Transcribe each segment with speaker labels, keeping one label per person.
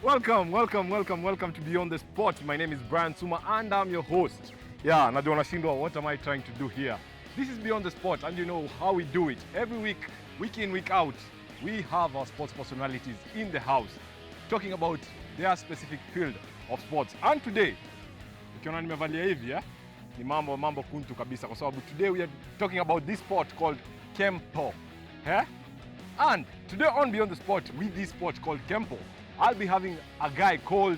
Speaker 1: Welcome to Beyond the Sport. My name is Brian Suma and I'm your host. Yeah, najua nashindwa, what am I trying to do here? This is Beyond the Sport and you know how we do it. Every week, week in, week out, we have our sports personalities in the house talking about their specific field of sports. And today, ukiona nimevalia hivi, ni mambo kuntu kabisa kwa sababu today we are talking about this sport called Kenpo. And today on Beyond the Sport, with this sport called Kenpo, I'll be having a guy called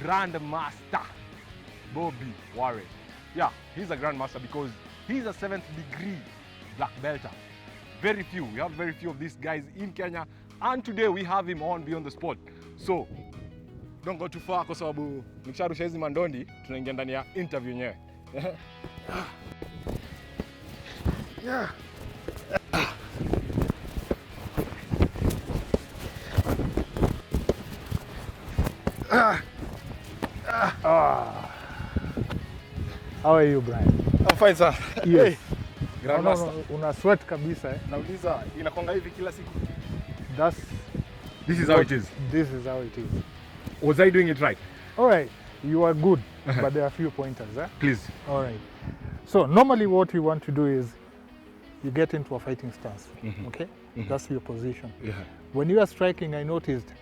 Speaker 1: Grandmaster Bobby Ware. Yeah, he's a Grandmaster because he's a 7th degree black belter. We have very few of these guys in Kenya, and today we have him on Beyond the Sport. So, don't go too far kwa sababu nikisharusha hizi mandondi, tunaingia ndani ya interview yenyewe. Yeah.
Speaker 2: How are you, Brian?
Speaker 1: I'm fine, sir.
Speaker 2: Yes.
Speaker 1: Hey, Grandmaster.
Speaker 2: Una sweat kabisa.
Speaker 1: Nauliza, inakonga hivi kila siku?
Speaker 2: This
Speaker 1: is how it is.
Speaker 2: This is how it is.
Speaker 1: Was I doing it right?
Speaker 2: All right. You are good, but there are a few pointers.
Speaker 1: Please.
Speaker 2: All right. So normally what you want to do is you get into a fighting stance. Okay? That's your position.
Speaker 1: Yeah.
Speaker 2: When you are striking, I noticed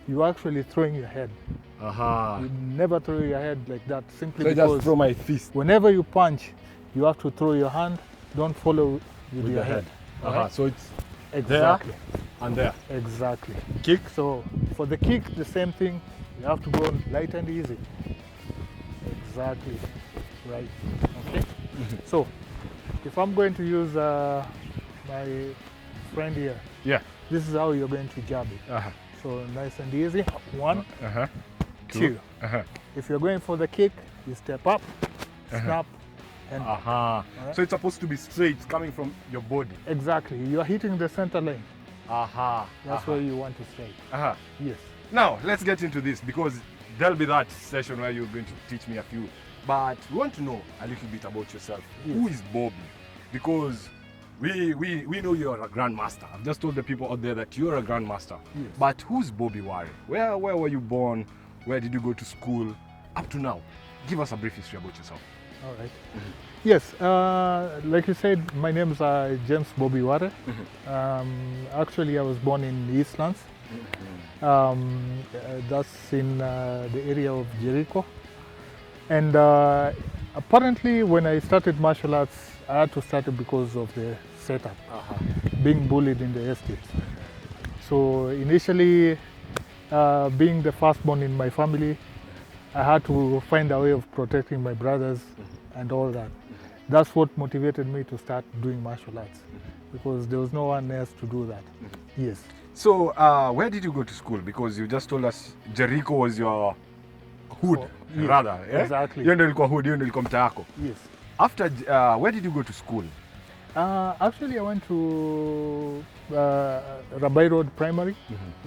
Speaker 2: you are actually throwing your head. You never throw your head like that simply
Speaker 1: so
Speaker 2: because
Speaker 1: just throw my fist.
Speaker 2: Whenever you punch, you have to throw your hand. Don't follow with your head.
Speaker 1: Right? So it's
Speaker 2: exactly
Speaker 1: there and there.
Speaker 2: Exactly.
Speaker 1: Kick.
Speaker 2: So for the kick, the same thing. You have to go light and easy. Exactly. Right. Okay. So if I'm going to use my friend here, this is how you're going to jab it. So nice and easy. 1, 2. If you're going for the kick, you step up, snap, and
Speaker 1: right? So it's supposed to be straight, coming from your body.
Speaker 2: Exactly. You are hitting the center line. That's where you want to strike. Yes.
Speaker 1: Now let's get into this because there'll be that session where you're going to teach me a few. But we want to know a little bit about yourself. Yes. Who is Bobby? Because we know you're a Grandmaster. I've just told the people out there that you're a Grandmaster.
Speaker 2: Yes.
Speaker 1: But who's Bobby Ware? Where were you born? Where did you go to school? Up to now, give us a brief history about yourself.
Speaker 2: All right. Yes, like you said, my name is James Bobby Ware. Actually, I was born in Eastlands. That's in the area of Jericho. And apparently, when I started martial arts, I had to start it because of the setup, being bullied in the estates. So initially, being the firstborn in my family, I had to find a way of protecting my brothers and all that. That's what motivated me to start doing martial arts because there was no one else to do that. Yes.
Speaker 1: So where did you go to school? Because you just told us Jericho was your hood, rather. Yeah?
Speaker 2: Exactly.
Speaker 1: You ndio hood, you ndio mtaa yako.
Speaker 2: Yes.
Speaker 1: After, where did you go to school?
Speaker 2: Actually, I went to Rabai Road Primary.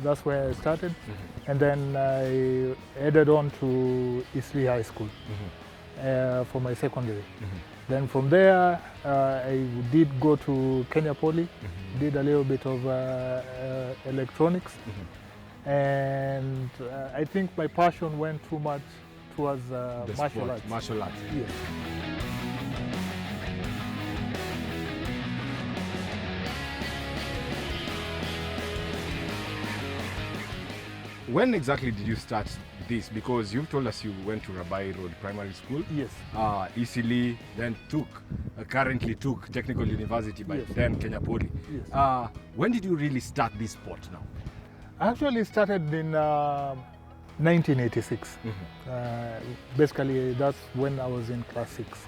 Speaker 2: That's where I started. And then I headed on to Eastleigh High School for my secondary. Then from there, I did go to Kenya Poly, did a little bit of electronics. And I think my passion went too much towards martial arts.
Speaker 1: Martial arts.
Speaker 2: Yes.
Speaker 1: When exactly did you start this? Because you've told us you went to Rabai Road Primary School.
Speaker 2: Yes.
Speaker 1: Easily, then currently took Technical University, but then Kenya Poly.
Speaker 2: Yes.
Speaker 1: When did you really start this sport now?
Speaker 2: I actually started in 1986. Basically, that's when I was in class 6.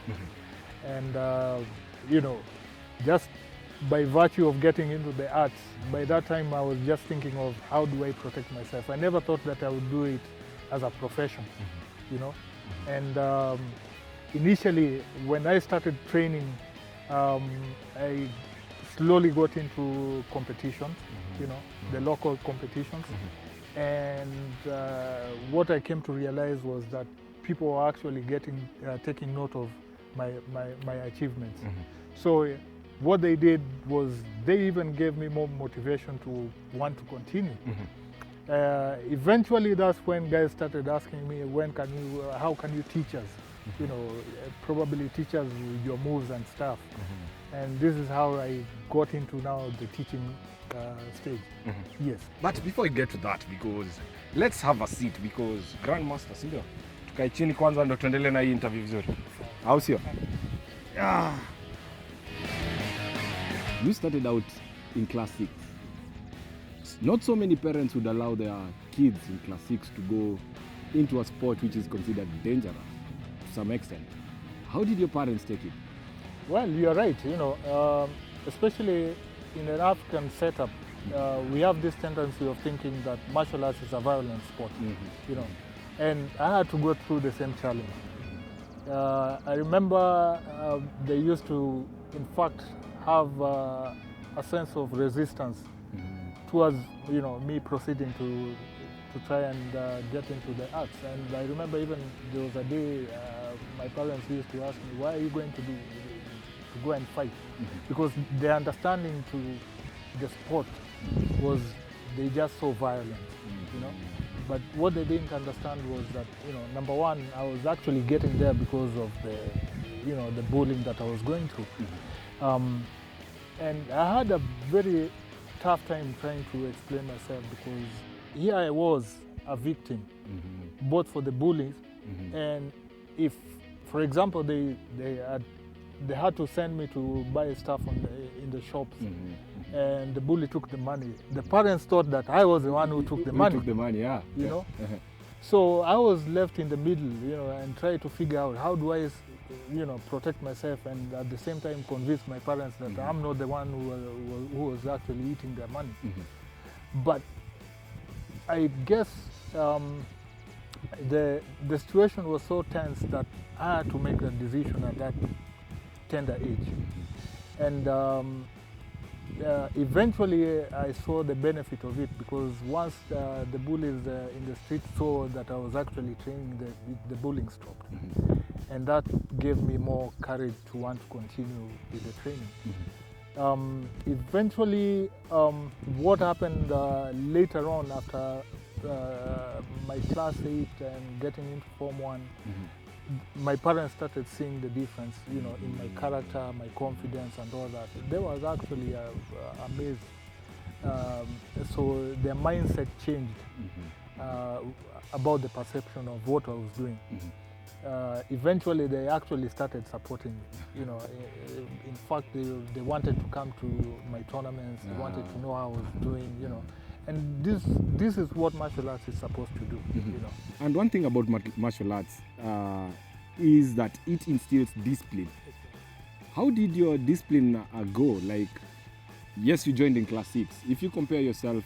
Speaker 2: And, you know, just by virtue of getting into the arts, by that time I was just thinking of how do I protect myself. I never thought that I would do it as a profession, you know. And initially, when I started training, I slowly got into competitions, you know, the local competitions. And what I came to realize was that people were actually taking note of my achievements. So what they did was they even gave me more motivation to want to continue. Eventually, that's when guys started asking me, how can you teach us? You know, probably teach us your moves and stuff. And this is how I got into now the teaching stage. Yes.
Speaker 1: But before we get to that, because let's have a seat, because Grandmaster, sindio? Tukae chini kwanza ndo tuendelee na hii interview vizuri. Au sio? Yeah.
Speaker 3: You started out in class 6. Not so many parents would allow their kids in class 6 to go into a sport which is considered dangerous to some extent. How did your parents take it?
Speaker 2: Well, you're right. You know, especially in an African setup, we have this tendency of thinking that martial arts is a violent sport. You know, and I had to go through the same challenge. I remember they used to, in fact, have a sense of resistance towards, you know, me proceeding to try and get into the arts. And I remember even there was a day my parents used to ask me, why are you going to go and fight? Because their understanding to the sport was they just saw violence, you know. But what they didn't understand was that, you know, number one, I was actually getting there because of the, you know, the bullying that I was going through. And I had a very tough time trying to explain myself, because here I was a victim, both for the bullies, and if, for example, they had to send me to buy stuff in the shops, and the bully took the money. The parents thought that I was the one who took the money.
Speaker 3: Took the money, yeah.
Speaker 2: You know? So I was left in the middle, you know, and try to figure out how do I, you know, protect myself and at the same time convince my parents that I'm not the one who was actually eating their money. But I guess the situation was so tense that I had to make a decision at that tender age. And eventually I saw the benefit of it, because once the bullies in the street saw that I was actually training, the bullying stopped. And that gave me more courage to want to continue with the training. Eventually, what happened later on after my class 8 and getting into Form 1, my parents started seeing the difference, you know, in my character, my confidence and all that. They was actually amazed. So their mindset changed about the perception of what I was doing. Eventually, they actually started supporting me. You know, in fact, they wanted to come to my tournaments. They wanted to know how I was doing. You know, and this is what martial arts is supposed to do. You know.
Speaker 3: And one thing about martial arts is that it instills discipline. How did your discipline go? Like, yes, you joined in class 6. If you compare yourself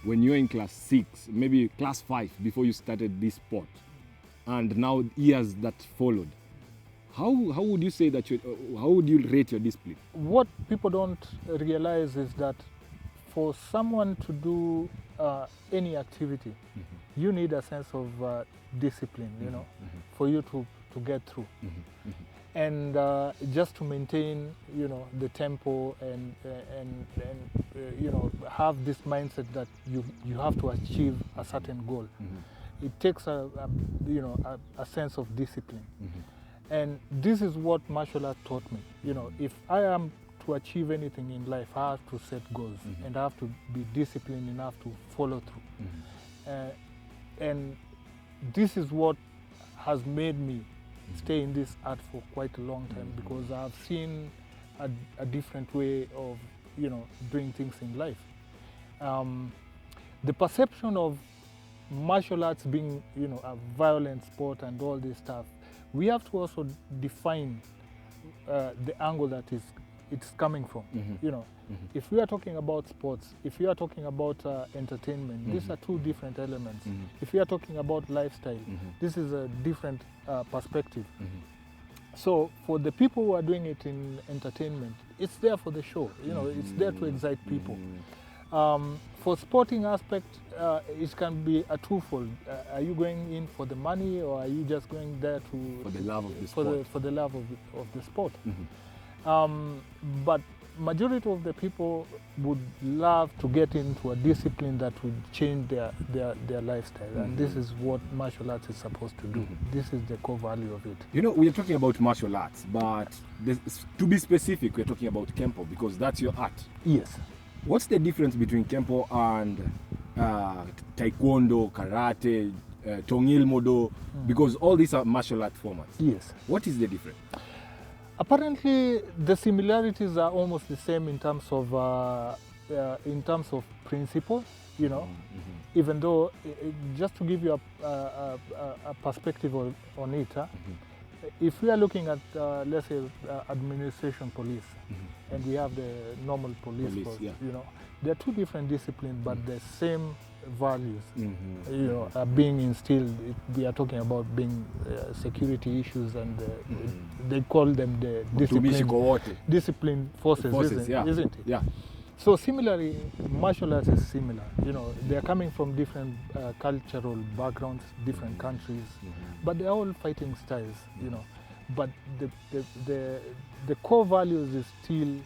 Speaker 3: when you're in class 6, maybe class 5 before you started this sport, and now years that followed, how would you say that how would you rate your discipline?
Speaker 2: What people don't realize is that for someone to do any activity, you need a sense of discipline, you know, for you to get through. And just to maintain, you know, the tempo and you know, have this mindset that you have to achieve a certain goal. It takes you know, a sense of discipline. And this is what martial art taught me. You know, if I am to achieve anything in life, I have to set goals and I have to be disciplined enough to follow through. And this is what has made me stay in this art for quite a long time, because I've seen a different way of, you know, doing things in life. The perception of martial arts being, you know, a violent sport and all this stuff, we have to also define the angle that it's coming from. You know, if we are talking about sports, if we are talking about entertainment, these are two different elements. If we are talking about lifestyle, this is a different perspective. So for the people who are doing it in entertainment, it's there for the show. You know, it's there to excite people. For sporting aspect, it can be a twofold. Are you going in for the money, or are you just going there to
Speaker 3: For the love of the sport.
Speaker 2: For the love of the sport? But majority of the people would love to get into a discipline that would change their lifestyle. And this is what martial arts is supposed to do. This is the core value of it.
Speaker 3: You know, we are talking about martial arts, but to be specific, we're talking about Kenpo because that's your art.
Speaker 2: Yes.
Speaker 3: What's the difference between Kenpo and Taekwondo, Karate, Tongil Modo? Because all these are martial art formats.
Speaker 2: Yes.
Speaker 3: What is the difference?
Speaker 2: Apparently, the similarities are almost the same in terms of principle. You know, even though just to give you a perspective on it, if we are looking at let's say administration police, and we have the normal police force,
Speaker 3: yeah.
Speaker 2: you know, they're two different disciplines, but the same values, you know, are being instilled. We are talking about being security issues, and they call them the discipline forces, isn't it?
Speaker 3: Yeah.
Speaker 2: So similarly, martial arts is similar. You know, they are coming from different cultural backgrounds, different countries, but they're all fighting styles. You know, but the core values is still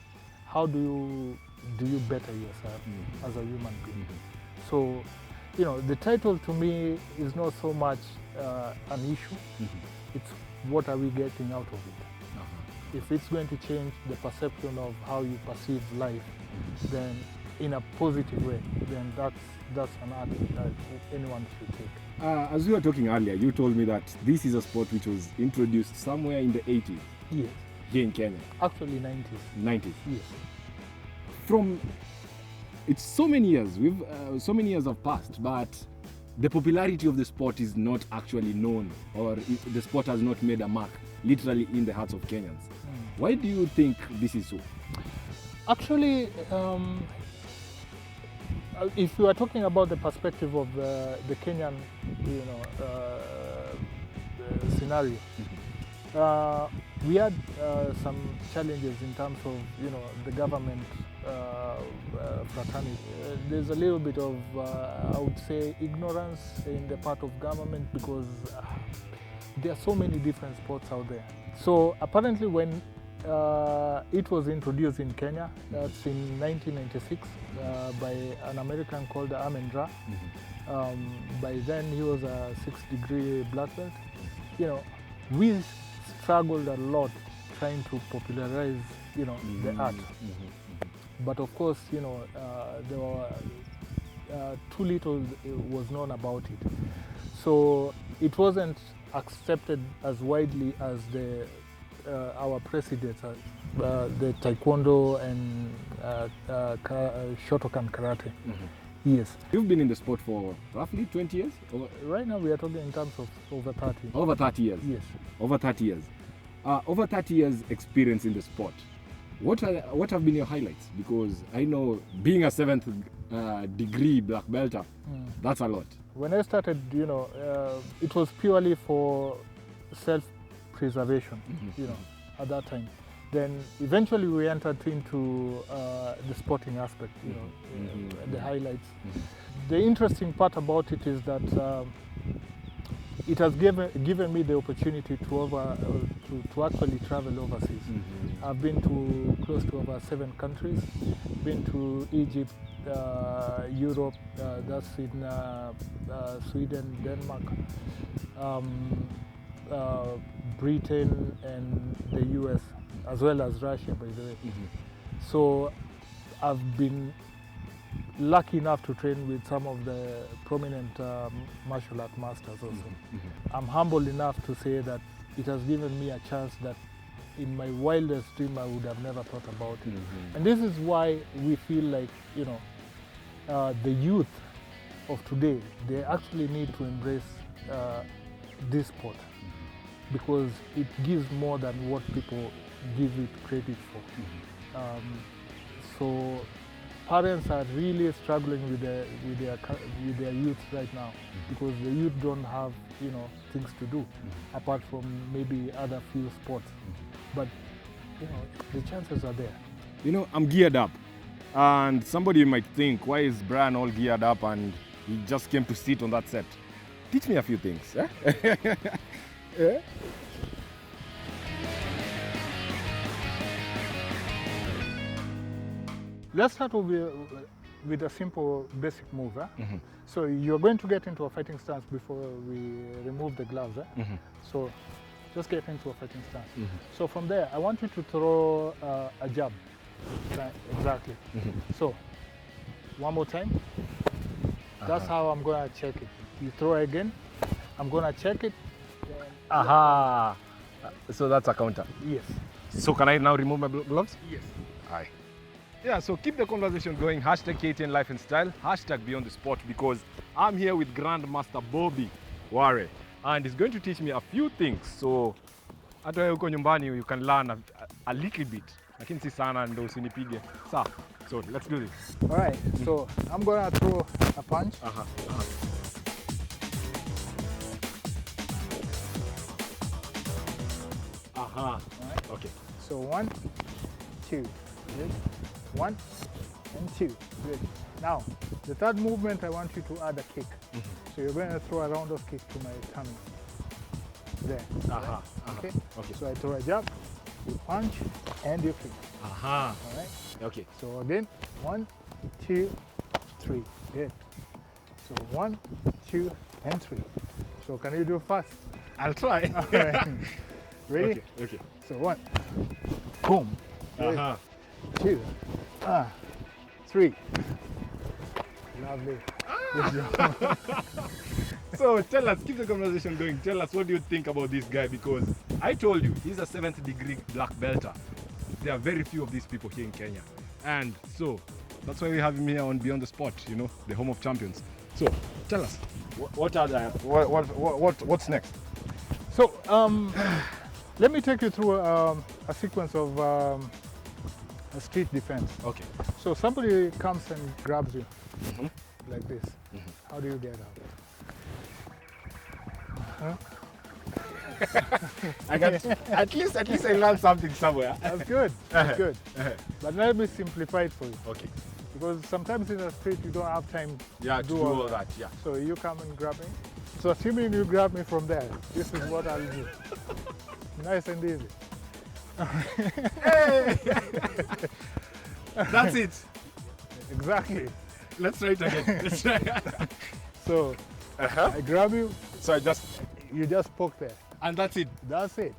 Speaker 2: how do you better yourself as a human being. So, you know, the title to me is not so much an issue. It's what are we getting out of it. If it's going to change the perception of how you perceive life, then in a positive way, then that's an art that anyone should take.
Speaker 3: As we were talking earlier, you told me that this is a sport which was introduced somewhere in the 80s.
Speaker 2: Yes.
Speaker 3: Here in Kenya.
Speaker 2: Actually 90s.
Speaker 3: 90s.
Speaker 2: Yes.
Speaker 3: It's so many years. So many years have passed, but the popularity of the sport is not actually known, or the sport has not made a mark, literally in the hearts of Kenyans. Why do you think this is so? Actually,
Speaker 2: if you are talking about the perspective of the Kenyan, you know, scenario, we had some challenges in terms of, you know, the government fraternity. There's a little bit of, I would say, ignorance in the part of government, because there are so many different sports out there. So apparently when it was introduced in Kenya, that's in 1996, by an American called Amendra. By then he was a 6th-degree black belt. You know, we struggled a lot trying to popularize, you know, the art. But of course, you know, there were too little was known about it. So it wasn't accepted as widely as our precedents, the Taekwondo and Shotokan Karate. Yes.
Speaker 3: You've been in the sport for roughly 20 years?
Speaker 2: Right now we are talking in terms of over 30.
Speaker 3: Over 30 years?
Speaker 2: Yes.
Speaker 3: Over 30 years. Over 30 years experience in the sport. What have been your highlights? Because I know being a 7th degree black belter, that's a lot.
Speaker 2: When I started, you know, it was purely for self-preservation, you know, at that time. Then eventually we entered into the sporting aspect, you know, the highlights. The interesting part about it is that it has given me the opportunity to actually travel overseas. I've been to close to over 7 countries. Been to Egypt, Europe, that's in Sweden, Denmark, Britain, and the US, as well as Russia, by the way. So I've been lucky enough to train with some of the prominent martial art masters also. I'm humble enough to say that it has given me a chance that in my wildest dream I would have never thought about it. And this is why we feel like, you know, the youth of today, they actually need to embrace this sport, because it gives more than what people give it credit for. So parents are really struggling with their youth right now, because the youth don't have, you know, things to do apart from maybe other few sports. But, you know, the chances are there.
Speaker 3: You know, I'm geared up, and somebody might think, why is Brian all geared up and he just came to sit on that set? Teach me a few things. Eh?
Speaker 2: let's start with a simple basic move. So you're going to get into a fighting stance before we remove the gloves. So just get into a fighting stance. So from there, I want you to throw a jab. Right, exactly. So one more time. That's how I'm going to check it. You throw again. I'm going to check it.
Speaker 1: Aha. So that's a counter.
Speaker 2: Yes.
Speaker 1: So can I now remove my gloves?
Speaker 2: Yes.
Speaker 1: Aye. Yeah, so keep the conversation going. Hashtag KTN Life and Style. Hashtag Beyond the Sport, because I'm here with Grandmaster Bobby Ware, and he's going to teach me a few things. So hata wewe uko nyumbani you can learn a little bit. Lakini si sana ndo usinipige. Sawa. So let's do this.
Speaker 2: All right. So I'm going to throw a punch.
Speaker 1: Aha.
Speaker 2: Right.
Speaker 1: Okay.
Speaker 2: So 1, 2, good. 1 and 2, good. Now, the third movement, I want you to add a kick. So you're going to throw a round of kick to my tummy. There.
Speaker 1: Aha.
Speaker 2: Okay?
Speaker 1: Okay.
Speaker 2: So I throw a jab, you punch, and you kick.
Speaker 1: Aha.
Speaker 2: All right?
Speaker 1: Okay.
Speaker 2: So again, 1, 2, 3, good. So 1, 2, and 3. So can you do fast?
Speaker 1: I'll try.
Speaker 2: All right. Ready?
Speaker 1: Okay. Okay.
Speaker 2: So 1, boom. Good.
Speaker 1: Aha.
Speaker 2: 2, 3. Lovely. Good job.
Speaker 1: So tell us, keep the conversation going. Tell us, what do you think about this guy? Because I told you, he's a 7th degree black belter. There are very few of these people here in Kenya. And so that's why we have him here on Beyond the Sport, you know, the home of champions. So tell us, what's next?
Speaker 2: So let me take you through a sequence of a street defense.
Speaker 1: Okay.
Speaker 2: So somebody comes and grabs you like this. How do you get out?
Speaker 1: I got, at least I learned something somewhere.
Speaker 2: That's good. That's good. But let me simplify it for you.
Speaker 1: Okay.
Speaker 2: Because sometimes in the street you don't have time
Speaker 1: Yeah, to do all that. Yeah.
Speaker 2: So you come and grab me. So assuming you grab me from there, this is what I'll do. Nice and easy.
Speaker 1: Hey! That's it.
Speaker 2: Exactly.
Speaker 1: Let's try it again. Let's try.
Speaker 2: So I grab you,
Speaker 1: So
Speaker 2: you just poke there.
Speaker 1: and that's it.
Speaker 2: That's it.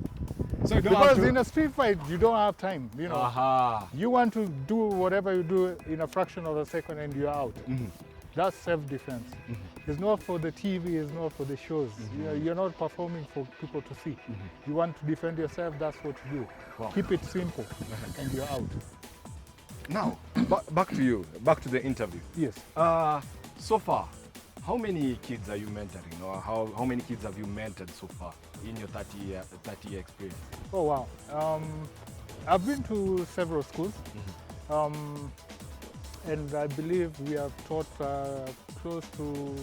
Speaker 1: So you don't have
Speaker 2: Because
Speaker 1: to.
Speaker 2: in a street fight, you don't have time. You know,
Speaker 1: Aha.
Speaker 2: you want to do whatever you do in a fraction of a second and you're out. That's self-defense. It's not for the TV, it's not for the shows. You're not performing for people to see. You want to defend yourself, that's what you do.
Speaker 1: Wow.
Speaker 2: Keep it simple and you're out.
Speaker 1: Now, back to you, back to the interview.
Speaker 2: Yes.
Speaker 1: So far, how many kids are you mentoring, or how many kids have you mentored so far in your 30-year experience?
Speaker 2: Oh, wow. I've been to several schools, and I believe we have taught close to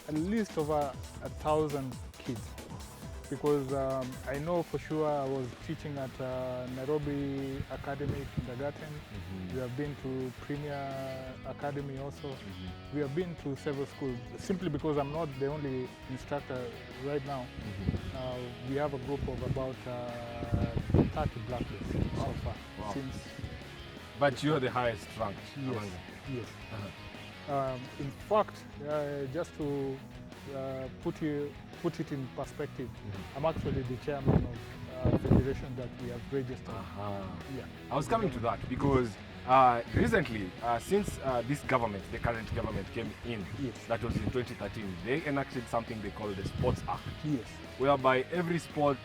Speaker 2: at least over 1,000 kids. Because I know for sure I was teaching at Nairobi Academy Kindergarten. We have been to Premier Academy also. We have been to several schools, simply because I'm not the only instructor right now. We have a group of about 30 black belts so far.
Speaker 1: Wow.
Speaker 2: Since
Speaker 1: But you're the highest ranked among them.
Speaker 2: yes. In fact, just to put it in perspective, I'm actually the chairman of a federation that we have registered. Yeah.
Speaker 1: I was coming to that because recently, since this government, the current government came in,
Speaker 2: Yes.
Speaker 1: that was in 2013, they enacted something they call the Sports Act,
Speaker 2: Yes.
Speaker 1: whereby every sport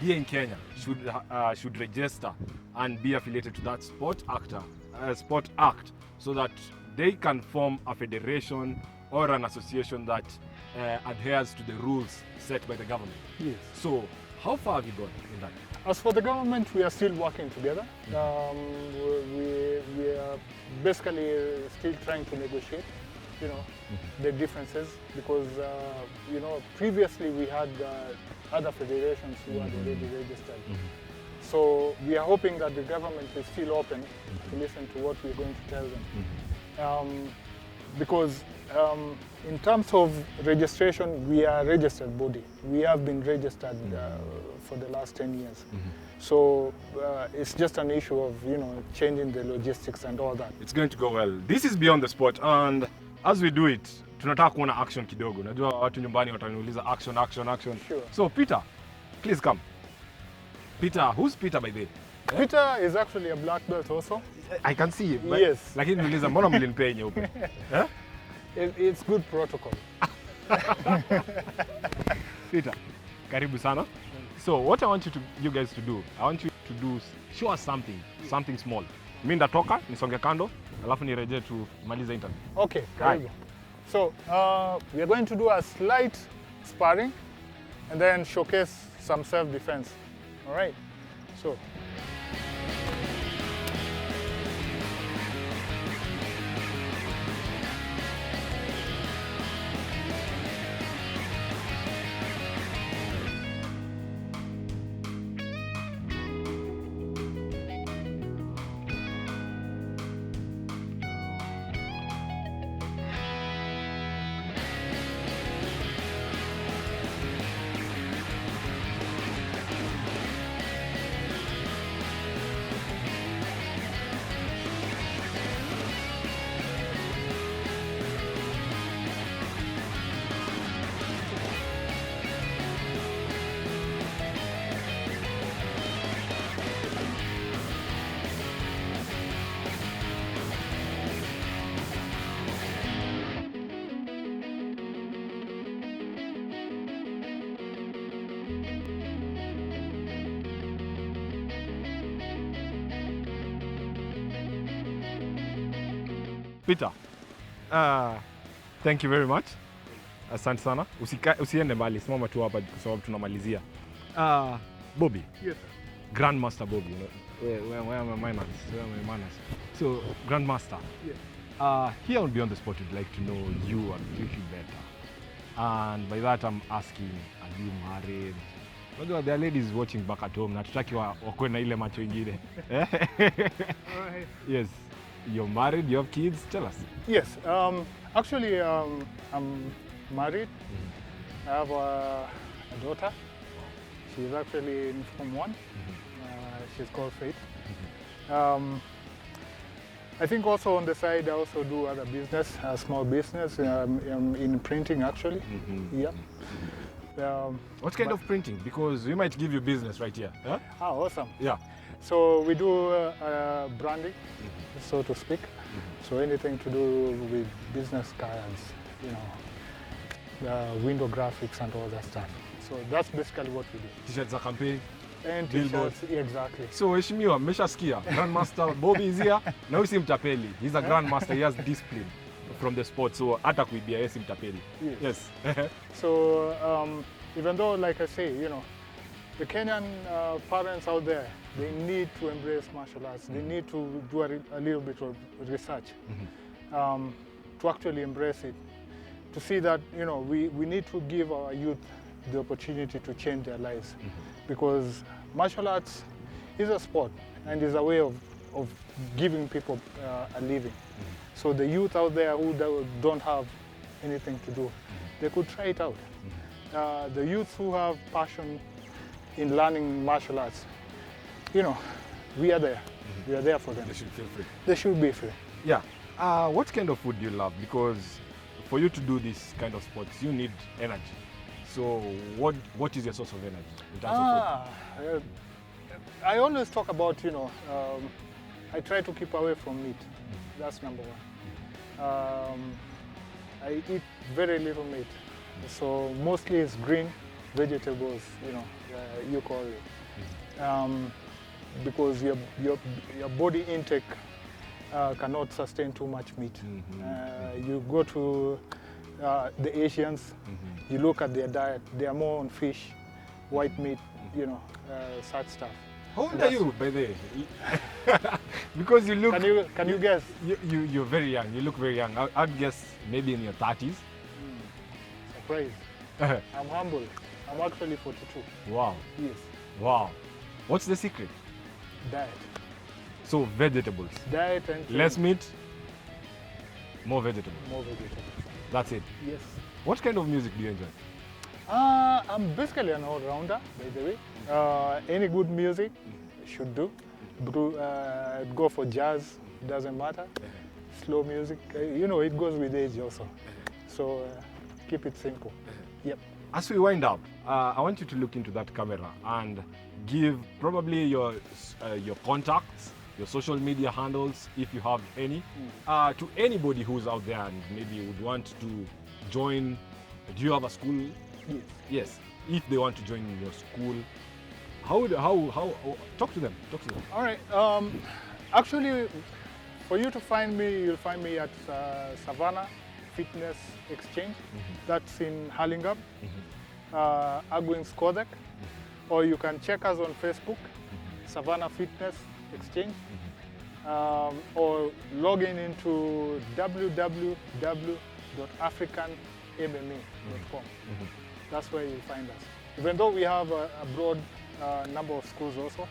Speaker 1: here in Kenya should register and be affiliated to that sport act, so that they can form a federation or an association that adheres to the rules set by the government.
Speaker 2: Yes.
Speaker 1: So, how far have you gone in that?
Speaker 2: As for the government, we are still working together. We are basically still trying to negotiate, the differences, because previously we had other federations who had already registered. So we are hoping that the government is still open to listen to what we're going to tell them, because In terms of registration, we are a registered body. We have been registered for the last 10 years. So it's just an issue of, changing the logistics and all that.
Speaker 1: It's going to go well. This is Beyond the Sport, and as we do it, tunataka kuona action kidogo. Najua watu nyumbani wataniuliza action.
Speaker 2: Sure.
Speaker 1: So Peter, please come. Peter, who's Peter by the way?
Speaker 2: Peter is actually a black belt also.
Speaker 1: I can see it. But
Speaker 2: Yes.
Speaker 1: Lakini niuliza mbona mlinipea nyeupe?
Speaker 2: It's good protocol.
Speaker 1: Peter, karibu sana. So what I want you guys to do, I want you to show us something small. Mimi ndatoka nisonge kando, alafu nirejee tumalize interview.
Speaker 2: Okay, karibu. So we are going to do a slight sparring and then showcase some self-defense. All right. So.
Speaker 1: Peter, thank you very much. Asante sana. Usiende mbali, simama tu hapa kwa sababu tunamalizia. Bobby.
Speaker 2: Yes, sir.
Speaker 1: Grandmaster Bobby. Where are my manners? So, Grandmaster.
Speaker 2: Yes.
Speaker 1: Here on Beyond the Sport, we'd like to know you a little better. And by that I'm asking, are you married? Unajua there are ladies watching back at home na tutaki wakwe na ile macho ingine. Yes. You're married, you have kids, tell us.
Speaker 2: Yes, actually I'm married. I have a daughter. She's actually in Form 1. She's called Faith. I think also on the side I also do other business, a small business in printing actually. Yeah.
Speaker 1: What kind of printing? Because we might give you business right here. Huh?
Speaker 2: Awesome.
Speaker 1: Yeah.
Speaker 2: So we do branding, so to speak. So anything to do with business cards, window graphics and all that stuff. So that's basically what we do.
Speaker 1: T-shirts za campaign.
Speaker 2: And
Speaker 1: Billboards.
Speaker 2: t-shirts, exactly.
Speaker 1: So heshimiwa, mmeshasikia. Grandmaster Bobby is here. Na huyu si mtapeli. He's a grandmaster. He has discipline from the sport. So hata kuibia yeye si mtapeli. Yes.
Speaker 2: So even though, like I say, the Kenyan parents out there, they need to embrace martial arts. They need to do a little bit of research to actually embrace it. To see that, we need to give our youth the opportunity to change their lives. Because martial arts is a sport and is a way of giving people a living. So the youth out there who don't have anything to do, they could try it out. The youth who have passion in learning martial arts, we are there. We are there for them.
Speaker 1: They should feel free.
Speaker 2: They should be free.
Speaker 1: Yeah. What kind of food do you love? Because for you to do this kind of sports, you need energy. So what is your source of energy in terms of food?
Speaker 2: I always talk about, I try to keep away from meat. That's number one. I eat very little meat. So mostly it's green vegetables, you call it. Because your body intake cannot sustain too much meat. You go to the Asians, you look at their diet, they are more on fish, white meat, such stuff.
Speaker 1: How old are you, by the way? Because you look...
Speaker 2: Can you guess?
Speaker 1: You're very young. You look very young. I'd guess maybe in your 30s.
Speaker 2: Surprise. I'm humble. I'm actually 42.
Speaker 1: Wow.
Speaker 2: Yes.
Speaker 1: Wow. What's the secret?
Speaker 2: Diet.
Speaker 1: So vegetables.
Speaker 2: Diet and
Speaker 1: less meat, more vegetables.
Speaker 2: More vegetables.
Speaker 1: That's it.
Speaker 2: Yes.
Speaker 1: What kind of music do you enjoy?
Speaker 2: I'm basically an all-rounder, by the way. Any good music should do. Go for jazz, doesn't matter. Slow music, it goes with age also. So keep it simple. Yep.
Speaker 1: As we wind up, I want you to look into that camera and give probably your contacts, your social media handles, if you have any, to anybody who's out there and maybe would want to join. Do you have a school?
Speaker 2: Yes.
Speaker 1: Yes. If they want to join your school, how talk to them. Talk to them.
Speaker 2: All right. Actually, for you to find me, you'll find me at Savannah Fitness Exchange. That's in Hurlingham, Agwins Kodek. Or you can check us on Facebook, Savannah Fitness Exchange. Or log into www.africanmma.com. That's where you'll find us. Even though we have a broad number of schools also.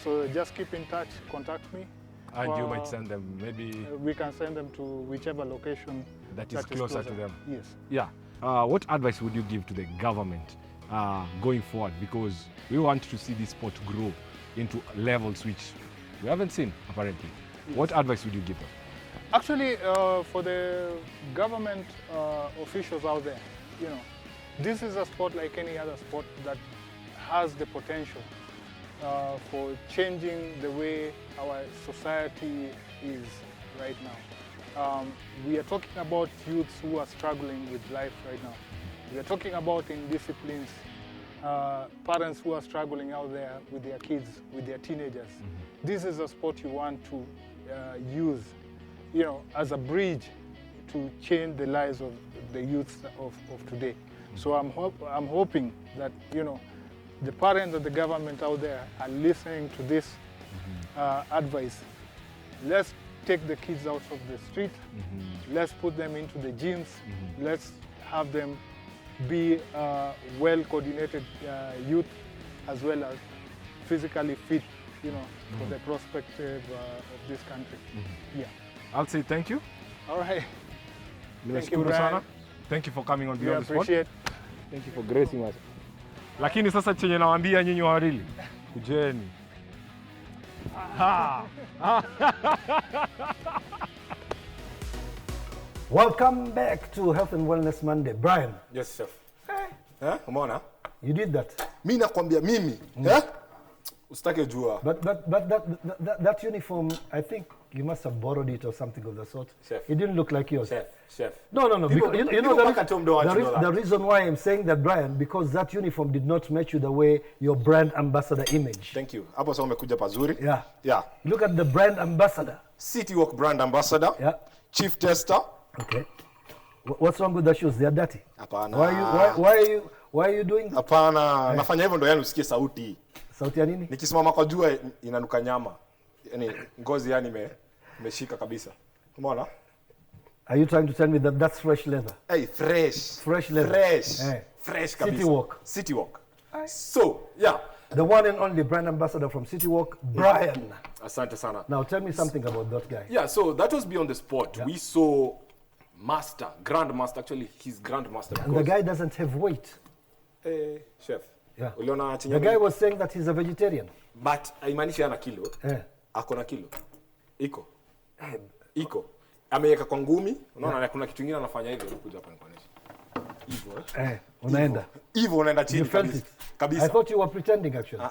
Speaker 2: So just keep in touch, contact me.
Speaker 1: And you might send them, maybe
Speaker 2: we can send them to whichever location
Speaker 1: that is closer to them.
Speaker 2: Yes.
Speaker 1: Yeah. What advice would you give to the government going forward? Because we want to see this sport grow into levels which we haven't seen, apparently. Yes. What advice would you give them?
Speaker 2: Actually, for the government officials out there, this is a sport like any other sport that has the potential for changing the way our society is right now. We are talking about youths who are struggling with life right now. We are talking about indisciplines, parents who are struggling out there with their kids, with their teenagers. This is a sport you want to use, as a bridge to change the lives of the youths of today. So I'm hoping that, the parents and the government out there are listening to this advice. Let's take the kids out of the street. Let's put them into the gyms. Let's have them be well-coordinated youth as well as physically fit, for the perspective of this country. Yeah.
Speaker 1: I'll say thank you.
Speaker 2: All right.
Speaker 1: Thank you, Brian. Thank you for coming on Beyond the Sport.
Speaker 2: Appreciate.
Speaker 3: Thank you for gracing us.
Speaker 1: Lakini sasa chenye nawaambia nyinyi wawili, kujeni.
Speaker 4: Welcome back to Health and Wellness Monday. Brian,
Speaker 1: Yes, chef. Umeona?
Speaker 4: you did that.
Speaker 1: Mimi nakwambia mimi, usitake jua.
Speaker 4: But that uniform, I think you must have borrowed it or something of the sort.
Speaker 1: Chef.
Speaker 4: It didn't look like yours.
Speaker 1: Chef.
Speaker 4: No.
Speaker 1: People-
Speaker 4: Because,
Speaker 1: people back at home don't want to know that.
Speaker 4: the reason why I'm saying that, Brian, because that uniform did not match you the way your brand ambassador image.
Speaker 1: Thank you. Hapo sasa umekuja pazuri.
Speaker 4: Yeah.
Speaker 1: Yeah.
Speaker 4: Look at the brand ambassador.
Speaker 1: City Walk brand ambassador.
Speaker 4: Yeah.
Speaker 1: Chief tester.
Speaker 4: Okay. What's wrong with the shoes? They are dirty.
Speaker 1: Hapana.
Speaker 4: Why are you doing that?
Speaker 1: Hapana. Nafanya hivyo ndo yani usikie sauti.
Speaker 4: Sauti ya nini?
Speaker 1: Nikisimama kwa jua inanuka nyama. Yaani ngozi yani imeshika kabisa. Umeona?
Speaker 4: Are you trying to tell me that that's fresh leather?
Speaker 1: Hey, fresh.
Speaker 4: Fresh leather.
Speaker 1: Fresh.
Speaker 4: Eh.
Speaker 1: Fresh kabisa.
Speaker 4: City Walk.
Speaker 1: City Walk. So, yeah.
Speaker 4: The one and only brand ambassador from City Walk, Brian.
Speaker 1: Asante sana.
Speaker 4: Now tell me something about that guy.
Speaker 1: Yeah, so that was Beyond the Sport.
Speaker 4: Yeah.
Speaker 1: We saw Grandmaster, actually he's Grandmaster.
Speaker 4: And the guy doesn't have weight.
Speaker 1: Chef.
Speaker 4: Yeah.
Speaker 1: Uliona
Speaker 4: The guy was saying that he's a vegetarian.
Speaker 1: but haimaanishi ana kilo.
Speaker 4: Eh.
Speaker 1: Ako na kilo. Iko. Ameweka kwa ngumi. Unaona na kuna kitu kingine anafanya hivi anakuja hapa nikuonesha. Hivyo.
Speaker 4: Unaenda.
Speaker 1: Hivyo unaenda chini
Speaker 4: You felt
Speaker 1: kabisa.
Speaker 4: it?
Speaker 1: Kabisa.
Speaker 4: I thought you were pretending actually.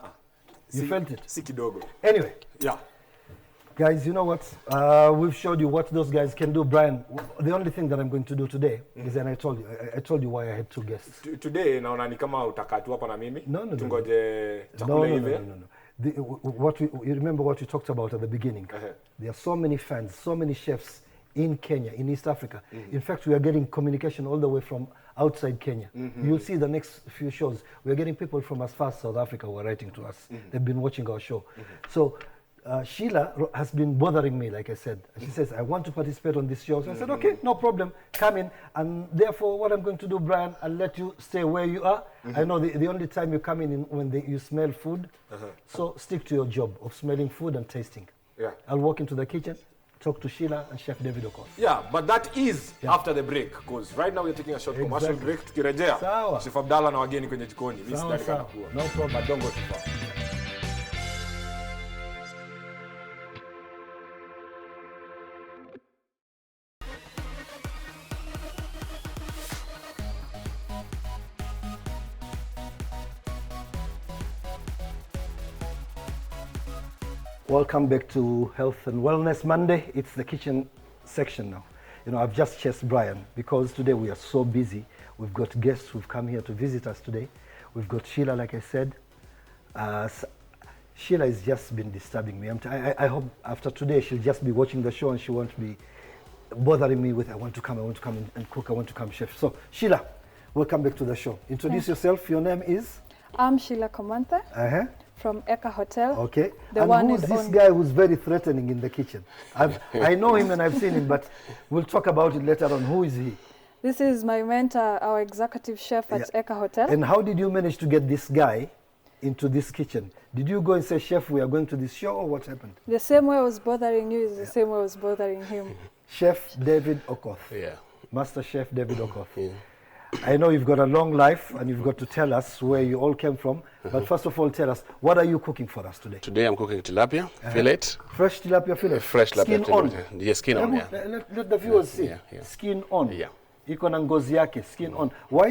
Speaker 4: You felt it?
Speaker 1: Si kidogo.
Speaker 4: Anyway,
Speaker 1: Yeah.
Speaker 4: guys, you know what? We've showed you what those guys can do. Brian, the only thing that I'm going to do today is, and I told you why I had two guests.
Speaker 1: Today naona ni kama utakaa tu hapa na mimi.
Speaker 4: No.
Speaker 1: Tungoje chakula hivi.
Speaker 4: No. You remember what we talked about at the beginning? There are so many fans, so many chefs in Kenya, in East Africa. In fact, we are getting communication all the way from outside Kenya. You'll see the next few shows. We're getting people from as far as South Africa who are writing to us. They've been watching our show. So Sheila has been bothering me, like I said. She says, I want to participate on this show. So I said, okay, no problem, come in. And therefore, what I'm going to do, Brian, I'll let you stay where you are. I know the only time you come in when you smell food. So stick to your job of smelling food and tasting.
Speaker 1: Yeah.
Speaker 4: I'll walk into the kitchen talk to Sheila and Chef David Okoth.
Speaker 1: Yeah, but that is after the break, because right now we're taking a short commercial break. Tukirejea,
Speaker 4: Sawa.
Speaker 1: Chef Abdalla na wageni kwenye jikoni. Mimi
Speaker 4: Sawa,
Speaker 1: sidhani
Speaker 4: sawa.
Speaker 1: kanakuwa.
Speaker 4: No problem.
Speaker 1: But don't go too far.
Speaker 4: Welcome back to Health and Wellness Monday. It's the kitchen section now. You know, I've just chased Brian because today we are so busy. We've got guests who've come here to visit us today. We've got Sheila, like I said. Sheila has just been disturbing me. I hope after today she'll just be watching the show and she won't be bothering me with, I want to come and cook, I want to come chef. So, Sheila, welcome back to the show. Introduce yourself. Your name is?
Speaker 5: I'm Sheila Komanthe
Speaker 4: Uh-huh.
Speaker 5: from Eka Hotel.
Speaker 4: Okay.
Speaker 5: The
Speaker 4: and
Speaker 5: one
Speaker 4: who's
Speaker 5: and
Speaker 4: this
Speaker 5: only.
Speaker 4: guy who's very threatening in the kitchen? I know him and I've seen him, but we'll talk about it later on. Who is he?
Speaker 5: This is my mentor, our executive chef at Eka Hotel.
Speaker 4: And how did you manage to get this guy into this kitchen? Did you go and say, Chef, we are going to this show, or what happened?
Speaker 5: The same way I was bothering you is the same way I was bothering him.
Speaker 4: Chef David Okoth.
Speaker 6: Yeah.
Speaker 4: Master Chef David Okoth.
Speaker 6: Yeah.
Speaker 4: I know you've got a long life and you've got to tell us where you all came from. But first of all, tell us, what are you cooking for us today?
Speaker 6: Today I'm cooking tilapia fillet.
Speaker 4: Fresh tilapia fillet?
Speaker 6: Fresh tilapia
Speaker 4: Skin on?
Speaker 6: fillet. Yeah, skin on, yeah.
Speaker 4: Let the viewers see.
Speaker 6: Yeah.
Speaker 4: Skin on.
Speaker 6: Yeah.
Speaker 4: Iko na ngozi yake, skin on. Why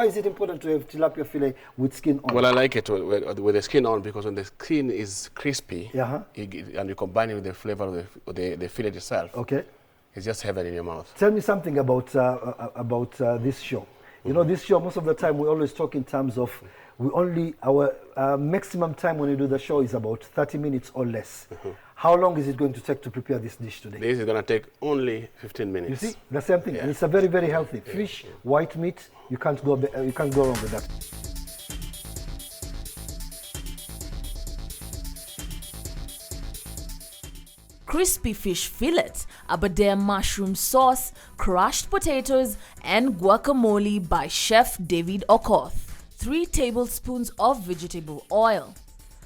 Speaker 4: is it important to have tilapia fillet with skin on?
Speaker 6: Well, I like it with the skin on because when the skin is crispy
Speaker 4: Uh-huh.
Speaker 6: and you combine it with the flavor of the fillet itself,
Speaker 4: Okay.
Speaker 6: it's just heaven in your mouth.
Speaker 4: Tell me something about this show. You know, this show, most of the time we always talk in terms of our maximum time when we do the show is about 30 minutes or less. How long is it going to take to prepare this dish today?
Speaker 6: This is going to take only 15
Speaker 4: You
Speaker 6: minutes.
Speaker 4: see, the same thing.
Speaker 6: Yeah.
Speaker 4: And it's a very, very healthy fish, white meat. You can't go wrong with that.
Speaker 7: Crispy fish fillet, aberdare mushroom sauce, crushed potatoes, and guacamole by Chef David Okoth. 3 tablespoons of vegetable oil,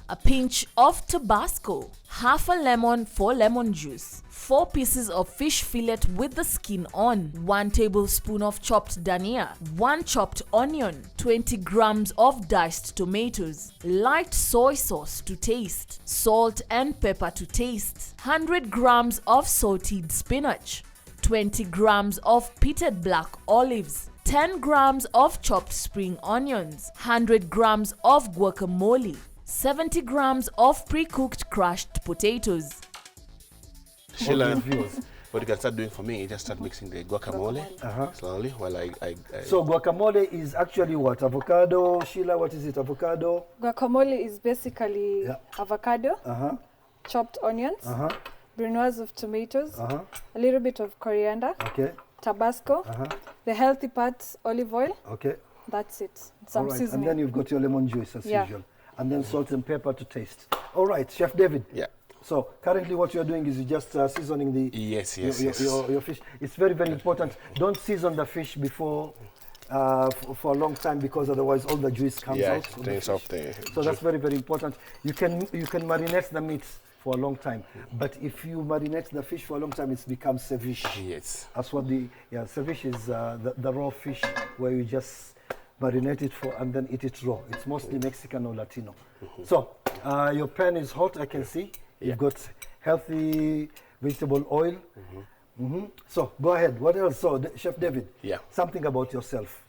Speaker 7: a pinch of Tabasco, half a lemon for lemon juice, 4 pieces of fish fillet with the skin on, 1 tablespoon of chopped dhania, 1 chopped onion, 20 grams of diced tomatoes, light soy sauce to taste, salt and pepper to taste, 100 grams of sauteed spinach, 20 grams of pitted black olives, 10 grams of chopped spring onions, 100 grams of guacamole, 70 grams of pre-cooked crushed potatoes.
Speaker 6: Sheila, what you can start doing for me is just start mixing the guacamole slowly while I
Speaker 4: So guacamole is actually what? Avocado, Sheila, what is it? Avocado?
Speaker 5: Guacamole is basically avocado, chopped onions, brunoise of tomatoes, a little bit of coriander,
Speaker 4: Okay,
Speaker 5: Tabasco, the healthy parts, olive oil.
Speaker 4: okay.
Speaker 5: That's it.
Speaker 4: All
Speaker 5: Some
Speaker 4: right.
Speaker 5: seasoning.
Speaker 4: And then you've got your lemon juice as
Speaker 5: Yeah.
Speaker 4: usual. And then salt and pepper to taste. All right, Chef David.
Speaker 6: Yeah.
Speaker 4: So currently what you're doing is you're just seasoning the
Speaker 6: Yes.
Speaker 4: your fish. It's very, very important. Don't season the fish before for a long time because otherwise all the juice comes out.
Speaker 6: it
Speaker 4: of the
Speaker 6: drains
Speaker 4: fish.
Speaker 6: off the
Speaker 4: So that's very, very important. You can marinate the meat for a long time, but if you marinate the fish for a long time, it becomes ceviche.
Speaker 6: Yes.
Speaker 4: That's what ceviche is, the raw fish where you just marinate it and then eat it raw. It's mostly Mexican or Latino. So your pan is hot, I can see. You've got healthy vegetable oil. So go ahead. What else? So Chef David, something about yourself.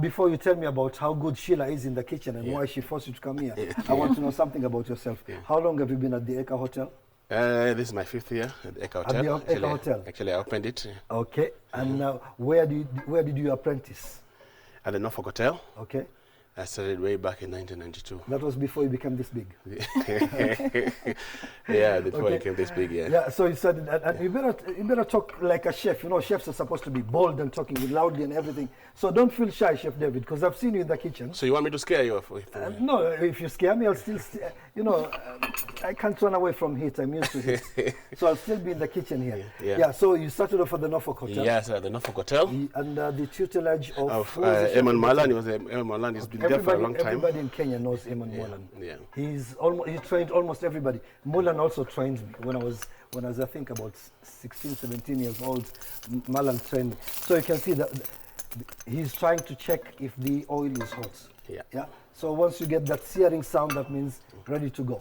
Speaker 4: Before you tell me about how good Sheila is in the kitchen and why she forced you to come here, I want to know something about yourself. How long have you been at the Eka Hotel?
Speaker 6: This is my 5th year at the Eka Hotel.
Speaker 4: At the Eka Hotel?
Speaker 6: Actually, I opened it
Speaker 4: Okay. And where did you apprentice?
Speaker 6: at the Norfolk Hotel.
Speaker 4: Okay.
Speaker 6: I started way back in 1992.
Speaker 4: That was before you became this big.
Speaker 6: Yeah, before I became this big,
Speaker 4: Yeah, so you started, and you better talk like a chef. You know, chefs are supposed to be bold and talking loudly and everything. So don't feel shy, Chef David, because I've seen you in the kitchen.
Speaker 6: So you want me to scare you?
Speaker 4: No, if you scare me, I'll still, I can't run away from heat. I'm used to heat. So I'll still be in the kitchen here.
Speaker 6: Yeah.
Speaker 4: So you started off at the Norfolk Hotel.
Speaker 6: Yes, at the Norfolk Hotel.
Speaker 4: Under the tutelage of
Speaker 6: Eamon Marlan. He was Eamon Marlan. He's been there for a long time.
Speaker 4: Everybody in Kenya knows Eamon Marlan.
Speaker 6: Yeah.
Speaker 4: He trained almost everybody. Marlan also trained me when I was I think about 16, 17 years old. Marlan trained me. So you can see that he's trying to check if the oil is hot. Yeah. So once you get that searing sound, that means ready to go.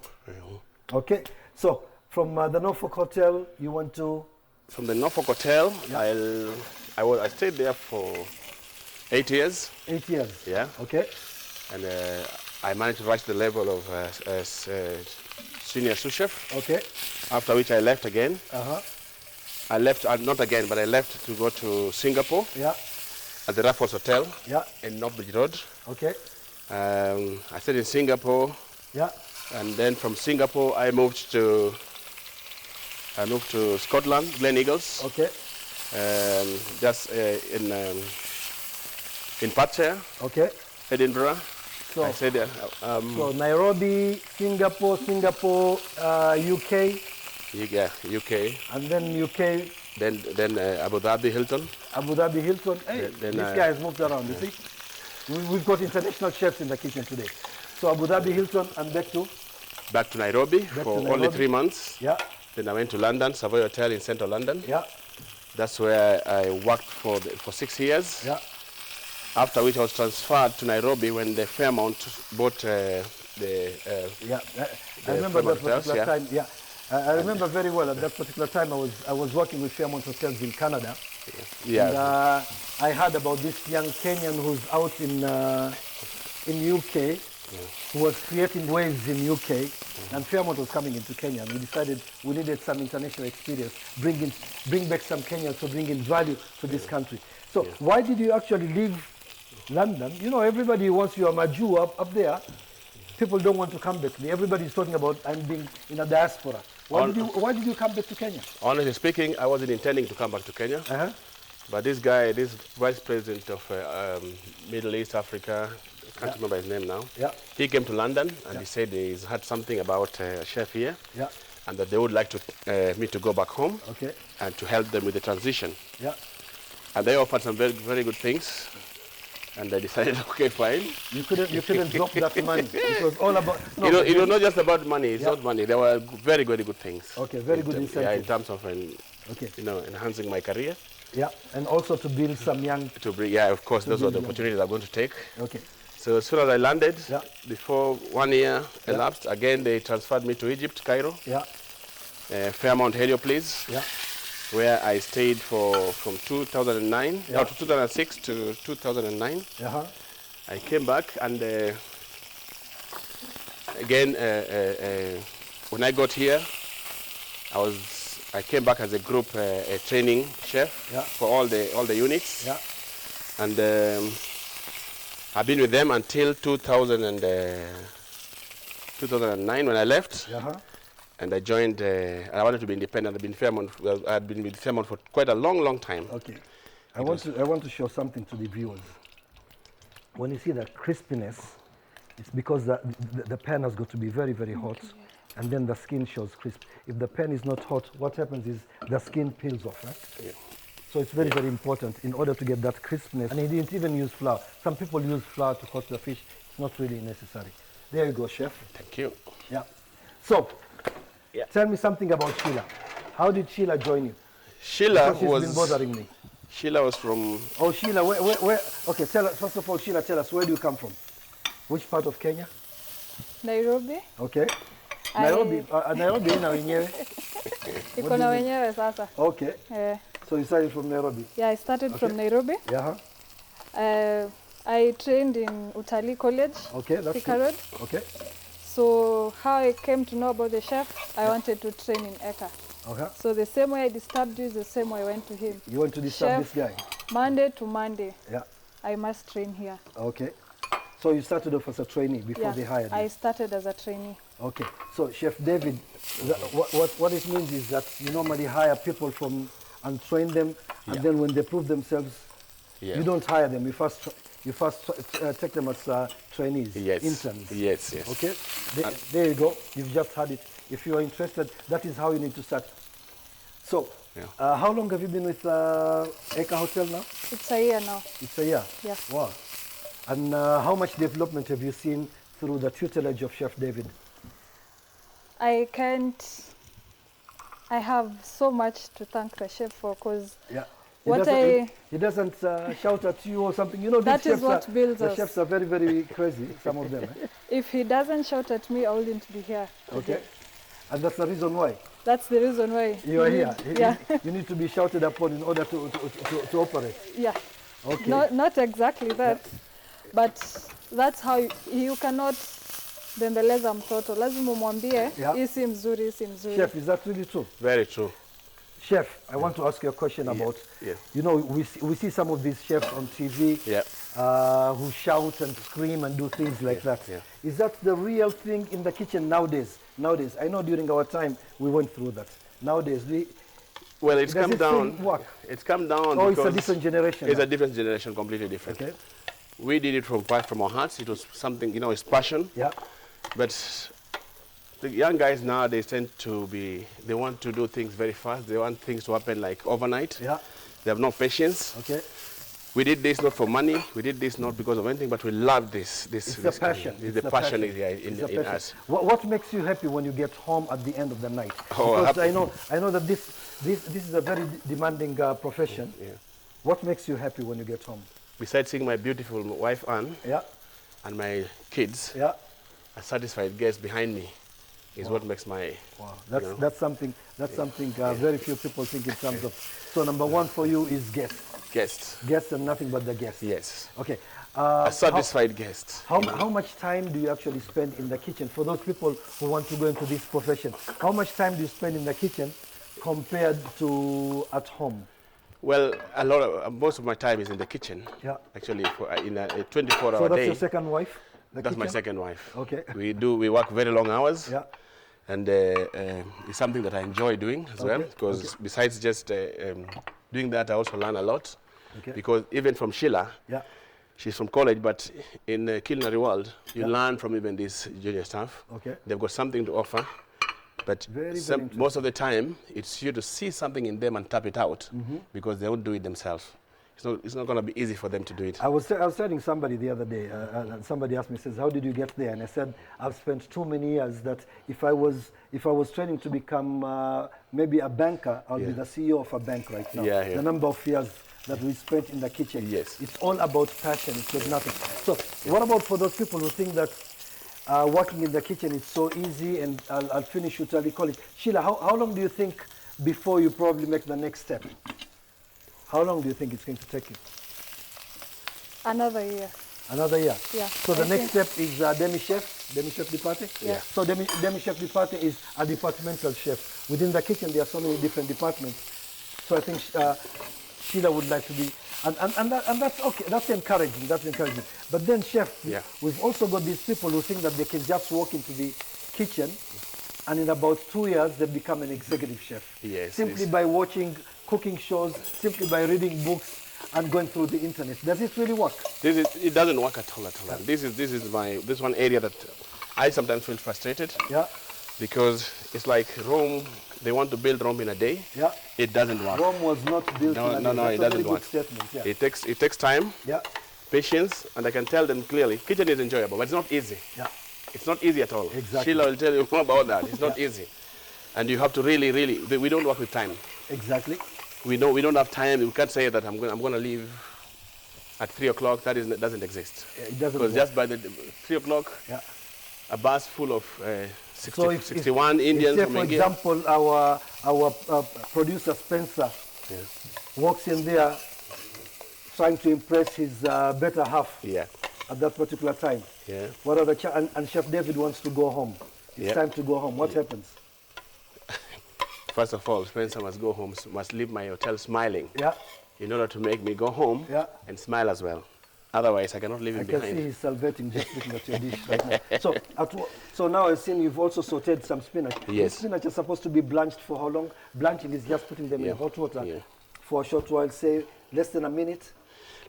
Speaker 4: Okay. So from the Norfolk Hotel, you went to?
Speaker 6: From the Norfolk Hotel, I stayed there for 8 years.
Speaker 4: 8 years.
Speaker 6: Yeah.
Speaker 4: Okay.
Speaker 6: And I managed to rise to the level of senior sous chef.
Speaker 4: Okay.
Speaker 6: After which I left again. I left, not again, but I left to go to Singapore.
Speaker 4: Yeah.
Speaker 6: At the Raffles Hotel.
Speaker 4: Yeah.
Speaker 6: In Northbridge Road.
Speaker 4: Okay.
Speaker 6: I stayed in Singapore.
Speaker 4: Yeah.
Speaker 6: And then from Singapore, I moved to Scotland, Glen Eagles.
Speaker 4: Okay.
Speaker 6: Just in Perthshire.
Speaker 4: Okay.
Speaker 6: Edinburgh.
Speaker 4: So
Speaker 6: I stayed there.
Speaker 4: So Nairobi, Singapore, UK.
Speaker 6: Yeah, UK.
Speaker 4: And then UK.
Speaker 6: Then Abu Dhabi, Hilton.
Speaker 4: Abu Dhabi, Hilton. Hey,
Speaker 6: Then,
Speaker 4: this guy has moved around, you see. We've got international chefs in the kitchen today. So Abu Dhabi, Hilton, and
Speaker 6: back to Nairobi for only 3 months.
Speaker 4: Yeah.
Speaker 6: Then I went to London, Savoy Hotel in central London.
Speaker 4: Yeah.
Speaker 6: That's where I worked for 6 years.
Speaker 4: Yeah.
Speaker 6: After which I was transferred to Nairobi when the Fairmont bought
Speaker 4: I remember that particular time. Yeah. I remember very well. At that particular time, I was working with Fairmont Hotels in Canada.
Speaker 6: Yeah.
Speaker 4: And I heard about this young Kenyan who's out in UK, who was creating waves in UK, and Fairmont was coming into Kenya. And we decided we needed some international experience, bring back some Kenyans to bring in value to this country. So why did you actually leave London? You know, everybody wants you a Maju up there. People don't want to come back. Everybody's talking about I'm being in a diaspora. Why did you come back to Kenya?
Speaker 6: Honestly speaking, I wasn't intending to come back to Kenya. But this guy, this vice president of Middle East Africa, I can't remember his name now.
Speaker 4: Yeah.
Speaker 6: He came to London and he said he's heard something about a chef here.
Speaker 4: Yeah.
Speaker 6: And that they would like me to go back home.
Speaker 4: Okay.
Speaker 6: And to help them with the transition.
Speaker 4: Yeah.
Speaker 6: And they offered some very, very good things. And I decided, okay, fine.
Speaker 4: You couldn't drop that money. It was all about. No,
Speaker 6: it was not just about money. It's not money. There were very, very good things.
Speaker 4: Okay, very good incentives.
Speaker 6: Yeah, in terms of enhancing my career.
Speaker 4: Yeah, and also to build some young.
Speaker 6: Of course, those are the opportunities I'm going to take.
Speaker 4: Okay.
Speaker 6: So as soon as I landed, before 1 year elapsed, again they transferred me to Egypt, Cairo.
Speaker 4: Yeah.
Speaker 6: Fairmont Heliopolis. Yeah. Where I stayed from 2009, to 2006 to 2009. I came back and again, when I got here, I came back as a group training chef for all the units. Yeah. And I've been with them until 2009 when I left. And I joined, I wanted to be independent. I've been with Fairmont for quite a long, long time.
Speaker 4: Okay. I want to show something to the viewers. When you see that crispiness, it's because the pan has got to be very, very hot, and then the skin shows crisp. If the pan is not hot, what happens is the skin peels off, right? Yeah. So it's very, very important in order to get that crispness. And he didn't even use flour. Some people use flour to coat the fish. It's not really necessary. There you go, chef.
Speaker 6: Thank you.
Speaker 4: Yeah. So, tell me something about Sheila. How did Sheila join you?
Speaker 6: Sheila
Speaker 4: because she's been bothering me.
Speaker 6: Sheila was from...
Speaker 4: Oh, Sheila, where? Okay, first of all, Sheila, tell us, where do you come from? Which part of Kenya?
Speaker 5: Nairobi.
Speaker 4: Okay. Nairobi na wenyewe.
Speaker 5: Iko na wenyewe sasa.
Speaker 4: Okay. So you started from Nairobi?
Speaker 5: Yeah, I started from Nairobi.
Speaker 4: Yeah.
Speaker 5: I trained in Utalii College.
Speaker 4: Okay, that's
Speaker 5: Thika Road.
Speaker 4: Okay.
Speaker 5: So how I came to know about the chef, I wanted to train in Eka.
Speaker 4: Okay.
Speaker 5: So the same way I disturbed you is the same way I went to him.
Speaker 4: You want to disturb
Speaker 5: Chef,
Speaker 4: this guy?
Speaker 5: Monday to Monday.
Speaker 4: Yeah.
Speaker 5: I must train here.
Speaker 4: Okay. So you started off as a trainee before they hired you?
Speaker 5: I started as a trainee.
Speaker 4: Okay. So Chef David, what it means is that you normally hire people and train them, and then when they prove themselves, you don't hire them. You first take them as trainees, interns.
Speaker 6: Yes.
Speaker 4: Okay. There you go. You've just had it If you are interested, that is how you need to start. So,
Speaker 6: Yeah.
Speaker 4: how long have you been with Eka Hotel now?
Speaker 5: It's a year now.
Speaker 4: It's a year?
Speaker 5: Yeah.
Speaker 4: Wow. And how much development have you seen through the tutelage of Chef David?
Speaker 5: I have so much to thank the chef for, because
Speaker 4: Yeah. He doesn't shout at you or something. You know,
Speaker 5: that
Speaker 4: these
Speaker 5: is what builds
Speaker 4: the
Speaker 5: us.
Speaker 4: chefs are very, very crazy, some of them.
Speaker 5: If he doesn't shout at me, I wouldn't be here.
Speaker 4: Okay. And that's the reason why
Speaker 5: That's the reason why.
Speaker 4: you are here.
Speaker 5: Yeah.
Speaker 4: You need to be shouted upon in order to operate.
Speaker 5: Yeah.
Speaker 4: Okay.
Speaker 5: Not exactly that, but that's how you cannot bembeleza mtoto. Lazima umwambie hii si mzuri, hii si mzuri.
Speaker 4: Chef, is that really true?
Speaker 6: Very true.
Speaker 4: Chef, I want to ask you a question about, you know, we see some of these chefs on TV who shout and scream and do things like that.
Speaker 6: Yeah.
Speaker 4: Is that the real thing in the kitchen nowadays? Nowadays, I know during our time we went through that. Nowadays,
Speaker 6: Well, it's
Speaker 4: does
Speaker 6: come
Speaker 4: it
Speaker 6: down.
Speaker 4: still work?
Speaker 6: It's come down.
Speaker 4: Oh,
Speaker 6: because
Speaker 4: it's a different generation.
Speaker 6: It's
Speaker 4: now.
Speaker 6: a different generation, completely different.
Speaker 4: Okay.
Speaker 6: We did it from our hearts. It was something, you know, it's passion.
Speaker 4: Yeah.
Speaker 6: But the young guys nowadays tend to they want to do things very fast. They want things to happen like overnight.
Speaker 4: Yeah.
Speaker 6: They have no patience.
Speaker 4: Okay.
Speaker 6: We did this not for money. We did this not because of anything, but we love this.
Speaker 4: It's the passion.
Speaker 6: It's the passion in us.
Speaker 4: What makes you happy when you get home at the end of the night?
Speaker 6: Oh,
Speaker 4: Because I know that this is a very demanding profession.
Speaker 6: Yeah.
Speaker 4: What makes you happy when you get home?
Speaker 6: Besides seeing my beautiful wife Anne and my kids, a satisfied guest behind me is what makes my.
Speaker 4: Wow, that's something very few people think in terms of. So number one for you is guests. Guests and nothing but the guests.
Speaker 6: Yes.
Speaker 4: Okay.
Speaker 6: A satisfied guest.
Speaker 4: How much time do you actually spend in the kitchen for those people who want to go into this profession? How much time do you spend in the kitchen compared to at home?
Speaker 6: Well, most of my time is in the kitchen. Yeah. Actually, in a 24-hour day.
Speaker 4: So that's your second wife?
Speaker 6: That's my second wife.
Speaker 4: Okay.
Speaker 6: We work very long hours. Yeah. And it's something that I enjoy doing as well, because besides just doing that, I also learn a lot. Okay. Because even from Sheila, she's from college, but in the culinary world, you learn from even this junior staff. Okay. They've got something to offer. But most of the time, it's you to see something in them and tap it out, because they won't do it themselves. It's not going to be easy for them to do it.
Speaker 4: I was telling somebody the other day, and somebody asked me, says, how did you get there? And I said, I've spent too many years that if I was training to become maybe a banker, I'll be the CEO of a bank right now. The number of years that we spent in the kitchen. Yes. It's all about passion. It's like nothing. So what about for those people who think that working in the kitchen is so easy and I'll finish with early college? Sheila, how long do you think before you probably make the next step? How long do you think it's going to take you?
Speaker 5: Another year.
Speaker 4: Another year?
Speaker 5: Yeah.
Speaker 4: So the next step is demi-chef diparte?
Speaker 5: Yeah.
Speaker 4: So demi-chef diparte is a departmental chef. Within the kitchen, there are so many different departments. So I think Sheila would like to be, and that's okay, that's encouraging, But then chef, we've also got these people who think that they can just walk into the kitchen and in about 2 years, they become an executive chef.
Speaker 6: Yes.
Speaker 4: Simply by watching cooking shows, simply by reading books and going through the internet. Does it really work?
Speaker 6: It doesn't work at all. This is one area that I sometimes feel frustrated. Yeah. Because it's like Rome, they want to build Rome in a day. Yeah. It doesn't work.
Speaker 4: Rome was not built in a day.
Speaker 6: No, it doesn't work.
Speaker 4: Yeah.
Speaker 6: It takes time. Yeah. Patience, and I can tell them clearly, kitchen is enjoyable, but it's not easy. Yeah. It's not easy at all.
Speaker 4: Exactly.
Speaker 6: Sheila will tell you more about that. It's not easy. And you have to really, we don't work with time.
Speaker 4: Exactly.
Speaker 6: We don't have time. We can't say that I'm going to leave at 3 o'clock. That doesn't exist.
Speaker 4: It doesn't
Speaker 6: because
Speaker 4: work.
Speaker 6: just by the 3 o'clock, a bus full of 61
Speaker 4: if,
Speaker 6: Indians
Speaker 4: say,
Speaker 6: from
Speaker 4: for
Speaker 6: India.
Speaker 4: example, our producer Spencer walks in there trying to impress his better half at that particular time. Yeah. What are the and Chef David wants to go home. It's time to go home. What happens?
Speaker 6: First of all, Spencer must go home, must leave my hotel smiling in order to make me go home and smile as well. Otherwise, I cannot leave him behind.
Speaker 4: I can see he's salivating just looking at your dish right now. So now I've seen you've also sauteed some spinach.
Speaker 6: Yes.
Speaker 4: This spinach is supposed to be blanched for how long? Blanching is just putting them in hot water for a short while, say less than a minute.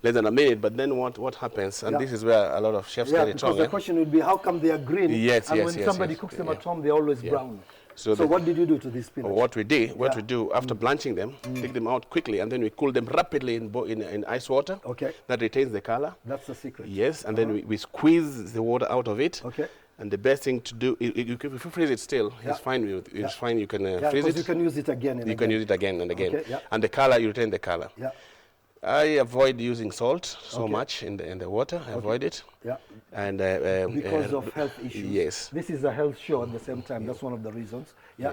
Speaker 6: Less than a minute, but then what happens, and this is where a lot of chefs get it wrong.
Speaker 4: Because the question would be, how come they are green?
Speaker 6: Yes,
Speaker 4: and when somebody cooks them at home, they're always brown. So what did you do to these spinach?
Speaker 6: What we do after blanching them, take them out quickly, and then we cool them rapidly in ice water.
Speaker 4: Okay.
Speaker 6: That retains the color.
Speaker 4: That's the secret.
Speaker 6: Yes, and then we squeeze the water out of it.
Speaker 4: Okay.
Speaker 6: And the best thing to do, if you freeze it still, it's fine. It's fine. You can freeze it.
Speaker 4: You can use it again and
Speaker 6: you can use it again and again.
Speaker 4: Okay, yeah.
Speaker 6: And the color, you retain the color.
Speaker 4: Yeah.
Speaker 6: I avoid using salt so much in the water. I avoid it.
Speaker 4: Yeah.
Speaker 6: And
Speaker 4: because of health issues.
Speaker 6: Yes.
Speaker 4: This is a health show at the same time. That's one of the reasons. Yeah.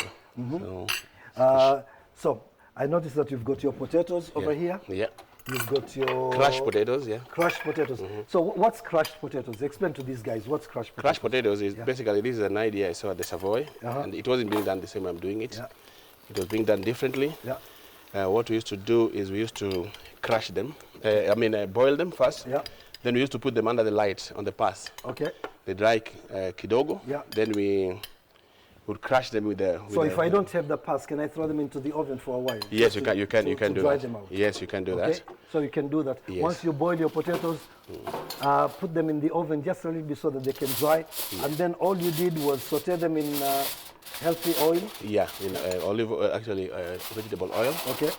Speaker 4: So I noticed that you've got your potatoes over here.
Speaker 6: Yeah.
Speaker 4: You've got your
Speaker 6: Crushed potatoes. Yeah.
Speaker 4: crushed potatoes. So what's crushed potatoes? Explain to these guys what's crushed potatoes.
Speaker 6: Crushed potatoes is basically, this is an idea I saw at the Savoy, and it wasn't being done the same way I'm doing it.
Speaker 4: Yeah.
Speaker 6: It was being done differently.
Speaker 4: Yeah.
Speaker 6: What we used to do is we used to crush them. Boil them first.
Speaker 4: Yeah.
Speaker 6: Then we used to put them under the light on the pass.
Speaker 4: Okay.
Speaker 6: They dry kidogo.
Speaker 4: Yeah.
Speaker 6: Then we would crush them with the.
Speaker 4: So if I don't have the pass, can I throw them into the oven for a while?
Speaker 6: Yes, you can. You can
Speaker 4: to
Speaker 6: do
Speaker 4: dry
Speaker 6: that.
Speaker 4: them out.
Speaker 6: Yes, you can do
Speaker 4: Okay.
Speaker 6: that.
Speaker 4: So you can do that.
Speaker 6: Yes.
Speaker 4: Once you boil your potatoes, put them in the oven just a little bit so that they can dry. And then all you did was saute them in healthy oil.
Speaker 6: Yeah, in vegetable oil.
Speaker 4: Okay.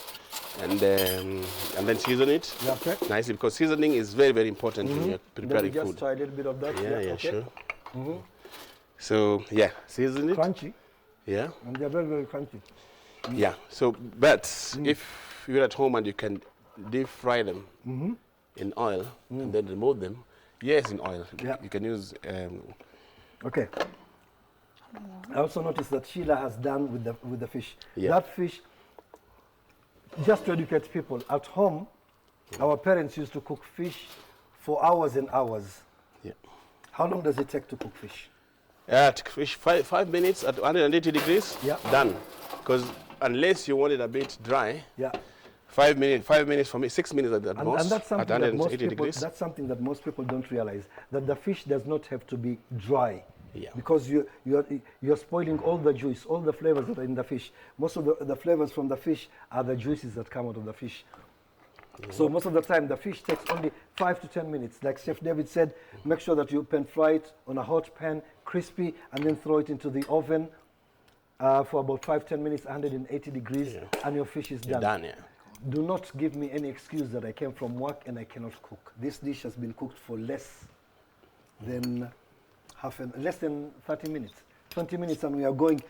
Speaker 6: And then season it
Speaker 4: Yeah, okay.
Speaker 6: nicely, because seasoning is very, very important when you're preparing
Speaker 4: Then just
Speaker 6: food.
Speaker 4: try a little bit of that.
Speaker 6: Yeah,
Speaker 4: okay.
Speaker 6: sure. So yeah, season it.
Speaker 4: Crunchy.
Speaker 6: Yeah,
Speaker 4: And they're very, very crunchy.
Speaker 6: yeah. So, but if you're at home and you can deep fry them in oil and then remove them, yes, in oil.
Speaker 4: Yeah.
Speaker 6: You can use.
Speaker 4: Okay. I also noticed that Sheila has done with the fish.
Speaker 6: Yeah.
Speaker 4: That fish, just to educate people, at home, our parents used to cook fish for hours and hours.
Speaker 6: Yeah.
Speaker 4: How long does it take to cook fish?
Speaker 6: Fish 5 minutes at 180 degrees.
Speaker 4: Yeah.
Speaker 6: Done. Because unless you want it a bit dry,
Speaker 4: Yeah.
Speaker 6: 5 minutes for me, 6 minutes at most.
Speaker 4: And that's
Speaker 6: at
Speaker 4: something that most
Speaker 6: 180
Speaker 4: people,
Speaker 6: degrees.
Speaker 4: that's something that most people don't realize, that the fish does not have to be dry.
Speaker 6: Yeah.
Speaker 4: Because you're spoiling all the juice, all the flavors that are in the fish. Most of the flavors from the fish are the juices that come out of the fish. So most of the time, the fish takes only 5 to 10 minutes. Like Chef David said, make sure that you pan fry it on a hot pan, crispy, and then throw it into the oven for about 5-10 minutes, 180 degrees, and your fish is
Speaker 6: You're
Speaker 4: done.
Speaker 6: done, yeah.
Speaker 4: Do not give me any excuse that I came from work and I cannot cook. This dish has been cooked for less than 30 minutes, 20 minutes, and we are going.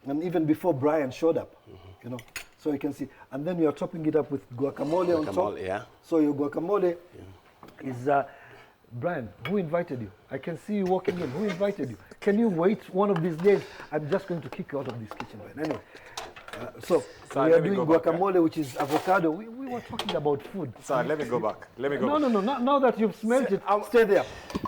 Speaker 4: And even before Brian showed up, you know, so you can see. And then you are topping it up with guacamole on top.
Speaker 6: Guacamole, yeah.
Speaker 4: So your guacamole is Brian. Who invited you? I can see you walking in. Who invited you? Can you wait one of these days? I'm just going to kick you out of this kitchen, Brian. Anyway. So we are
Speaker 1: let me
Speaker 4: doing
Speaker 1: go back,
Speaker 4: guacamole, which is avocado. We were talking about food.
Speaker 1: So let me go back. Let me go
Speaker 4: No,
Speaker 1: back.
Speaker 4: no, no. Now that you've smelled it, stay there.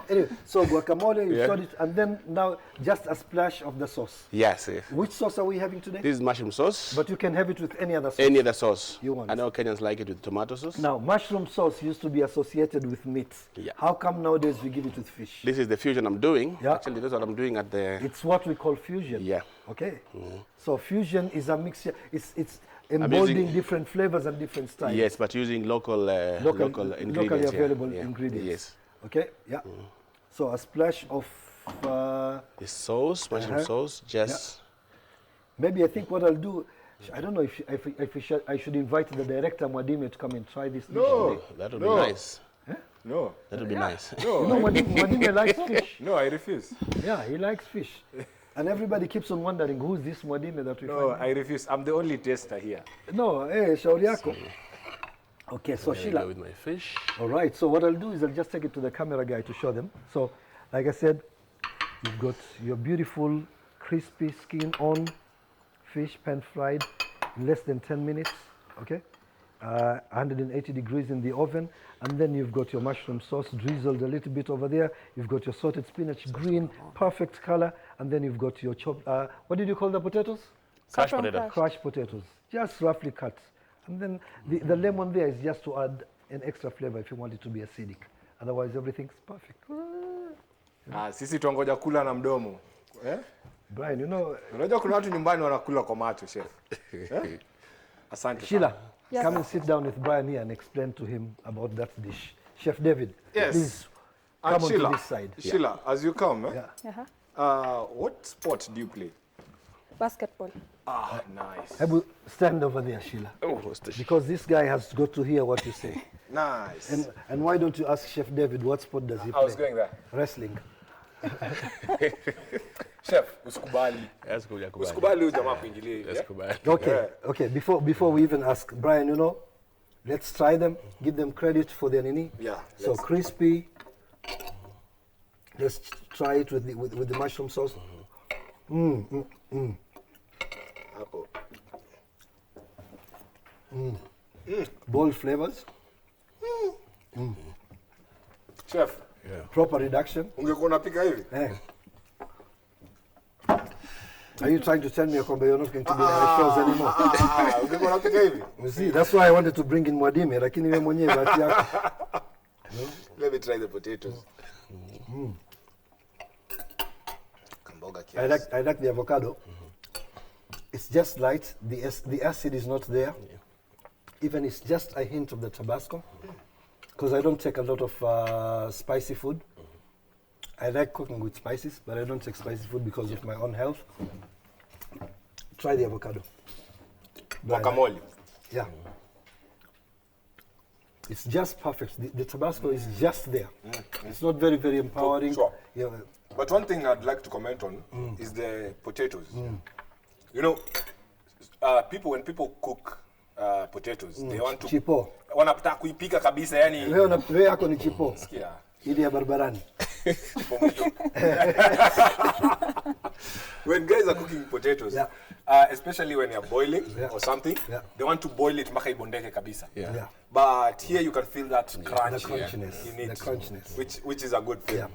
Speaker 4: Anyway, so guacamole, you sort it, and then now just a splash of the sauce.
Speaker 6: Yes, yes.
Speaker 4: Which sauce are we having today?
Speaker 6: This is mushroom sauce.
Speaker 4: But you can have it with any other sauce.
Speaker 6: Any other sauce.
Speaker 4: You want.
Speaker 6: I know Kenyans like it with tomato sauce.
Speaker 4: Now, mushroom sauce used to be associated with meat.
Speaker 6: Yeah.
Speaker 4: How come nowadays we give it with fish?
Speaker 6: This is the fusion I'm doing.
Speaker 4: Yeah.
Speaker 6: Actually, that's what I'm doing at the.
Speaker 4: It's what we call fusion.
Speaker 6: Yeah.
Speaker 4: Okay. So fusion is a mixture. It's embodying
Speaker 6: using-
Speaker 4: different flavors and different styles.
Speaker 6: Yes, but using local ingredients.
Speaker 4: locally
Speaker 6: yeah.
Speaker 4: available
Speaker 6: Yeah.
Speaker 4: ingredients.
Speaker 6: Yes.
Speaker 4: Okay. Yeah. So a splash of.
Speaker 6: The sauce, mushroom sauce, just.
Speaker 4: Maybe I think what I'll do. I don't know if I should invite the director Mwadime to come and try this dish
Speaker 1: No.
Speaker 4: today.
Speaker 6: That would
Speaker 1: No.
Speaker 6: be nice.
Speaker 1: No.
Speaker 6: That would be nice.
Speaker 1: No.
Speaker 4: You know, Mwadime likes fish.
Speaker 1: No, I refuse.
Speaker 4: Yeah, he likes fish. And everybody keeps on wondering, who's this Mwadime that we
Speaker 1: No,
Speaker 4: find?
Speaker 1: I refuse. I'm the only taster here.
Speaker 4: No, hey, shauri yako. Okay, so
Speaker 6: There we go
Speaker 4: Sheila.
Speaker 6: with my fish.
Speaker 4: All right, so what I'll do is I'll just take it to the camera guy to show them. So, like I said, you've got your beautiful, crispy skin on fish, pan fried in less than 10 minutes, okay? 180 degrees in the oven. And then you've got your mushroom sauce drizzled a little bit over there. You've got your salted spinach, green, perfect color. And then you've got your chopped, what did you call the potatoes?
Speaker 6: Crushed
Speaker 5: Saffron
Speaker 6: potato.
Speaker 5: crush.
Speaker 4: Crushed potatoes, just roughly cut. And then the lemon there is just to add an extra flavor if you want it to be acidic. Otherwise, everything's perfect.
Speaker 1: Sisi tuangoja kula na mdomo. Eh?
Speaker 4: Brian, you know,
Speaker 1: Unajua kuna watu nyumbani wanakula kwa macho, chef. Eh? Asante.
Speaker 4: Sheila,
Speaker 1: sana.
Speaker 5: Yes.
Speaker 4: come and sit down with Brian here and explain to him about that dish. Chef David,
Speaker 1: Yes.
Speaker 4: please
Speaker 1: And
Speaker 4: come on
Speaker 1: Sheila,
Speaker 4: to this side.
Speaker 1: Sheila, as you come,
Speaker 4: Yeah.
Speaker 5: Uh-huh.
Speaker 1: what sport do you play?
Speaker 5: Basketball.
Speaker 1: Ah, nice.
Speaker 4: Hebu stand over there, Sheila.
Speaker 6: Oh, what's the
Speaker 4: Because this guy has got to hear what you say.
Speaker 1: Nice.
Speaker 4: And why don't you ask Chef David what sport does he play?
Speaker 1: I was going there.
Speaker 4: Wrestling.
Speaker 1: Chef, usikubali.
Speaker 6: That's good.
Speaker 1: Usikubali huyu jamaa kuingilia hivi.
Speaker 6: That's good.
Speaker 4: Okay, okay. Before we even ask Brian, you know, let's try them. Give them credit for their nini.
Speaker 1: Yeah.
Speaker 4: So crispy. Let's try it with the mushroom sauce.
Speaker 1: Hapo.
Speaker 4: Bold flavors.
Speaker 1: Chef,
Speaker 4: Proper reduction.
Speaker 1: ungekuwa unapika hivi?
Speaker 4: Eh. Are you trying to tell me you're not going to be on the shows anymore?
Speaker 1: Ungekuwa unapika hivi?
Speaker 4: You see, that's why I wanted to bring in Mwadime, lakini wewe mwenyewe bahati yako.
Speaker 1: Let me try the potatoes. Kamboga
Speaker 4: I
Speaker 1: kiasi.
Speaker 4: like the avocado. It's just light. The acid is not there. Even it's just a hint of the Tabasco. Because I don't take a lot of spicy food. I like cooking with spices, but I don't take spicy food because of my own health. Try the avocado.
Speaker 1: Guacamole.
Speaker 4: Yeah. It's just perfect. The Tabasco is just there. It's not very, very empowering.
Speaker 1: Sure.
Speaker 4: Yeah.
Speaker 1: But one thing I'd like to comment on is the potatoes. You know, when people cook potatoes, they want to
Speaker 4: Chipo.
Speaker 1: wanataka kuipika kabisa yani.
Speaker 4: Wewe yako ni chipo.
Speaker 1: Sikia.
Speaker 4: Ili ya barabarani.
Speaker 1: Chipo mwitu. When guys are cooking potatoes, especially when you're boiling or something, they want to boil it mpaka ibondeke kabisa.
Speaker 4: Yeah.
Speaker 1: But here you can feel that crunch,
Speaker 4: The crunchiness.
Speaker 1: in it,
Speaker 4: The crunchiness.
Speaker 1: which is a good thing.
Speaker 4: Yeah.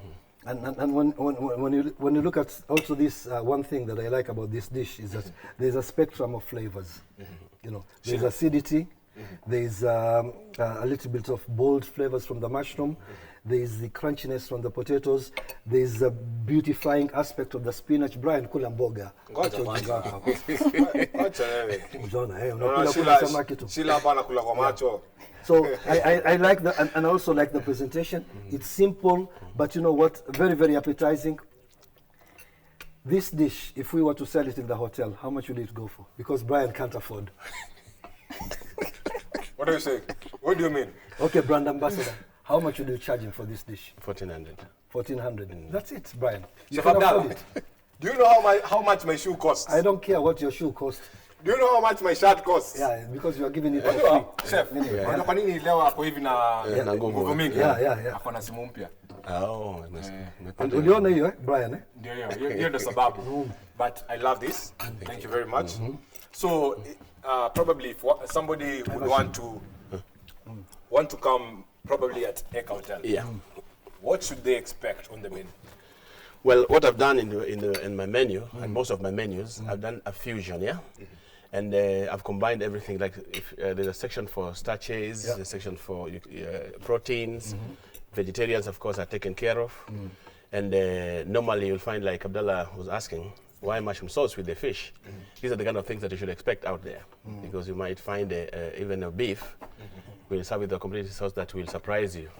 Speaker 4: And when you look at also this one thing that I like about this dish is that there's a spectrum of flavors. You know, there's acidity, there's a little bit of bold flavors from the mushroom, there's the crunchiness from the potatoes, there's a beautifying aspect of the spinach. Brian, kula mboga.
Speaker 1: Ngoja
Speaker 4: Acha ujinga
Speaker 1: kwanza.
Speaker 4: wako.
Speaker 1: Acha wewe.
Speaker 4: Unaona,
Speaker 1: Unaona
Speaker 4: unakula samaki tu.
Speaker 1: Sheila hapa anakula kwa macho.
Speaker 4: So I like that, and I also like the presentation. It's simple, but you know what? Very, very appetizing. This dish, if we were to sell it in the hotel, how much would it go for? Because Brian can't afford.
Speaker 1: What do you say? What do you mean?
Speaker 4: Okay, brand ambassador, how much would you charge him for this dish?
Speaker 6: 1400.
Speaker 4: 1400. That's it, Brian. You
Speaker 1: Chef
Speaker 4: can
Speaker 1: Abdallah,
Speaker 4: afford it.
Speaker 1: do you know how much my shoe costs?
Speaker 4: I don't care what your shoe costs.
Speaker 1: Do you know how much my shirt costs?
Speaker 4: Yeah, because you are giving it for
Speaker 1: Unajua,
Speaker 4: free.
Speaker 1: chef, unajua kwa nini leo ako hivi na
Speaker 6: na nguvu
Speaker 1: mingi?
Speaker 4: Yeah.
Speaker 1: Ako na simu mpya.
Speaker 6: Oh,
Speaker 4: Uliona hiyo, Brian?
Speaker 1: Ndio hiyo ndio sababu. But I love this. Thank you very much. So probably if somebody would want to come probably at Eka Hotel.
Speaker 6: Yeah.
Speaker 1: What should they expect on the menu?
Speaker 6: Well, what I've done in my menu, and most of my menus, I've done a fusion, and I've combined everything. Like if there's a section for starches, there's a section for proteins. Vegetarians, of course, are taken care of. And normally you'll find, like Abdallah was asking, why mushroom sauce with the fish? These are the kind of things that you should expect out there, because you might find even a beef. We'll serve with a complete sauce that will surprise you.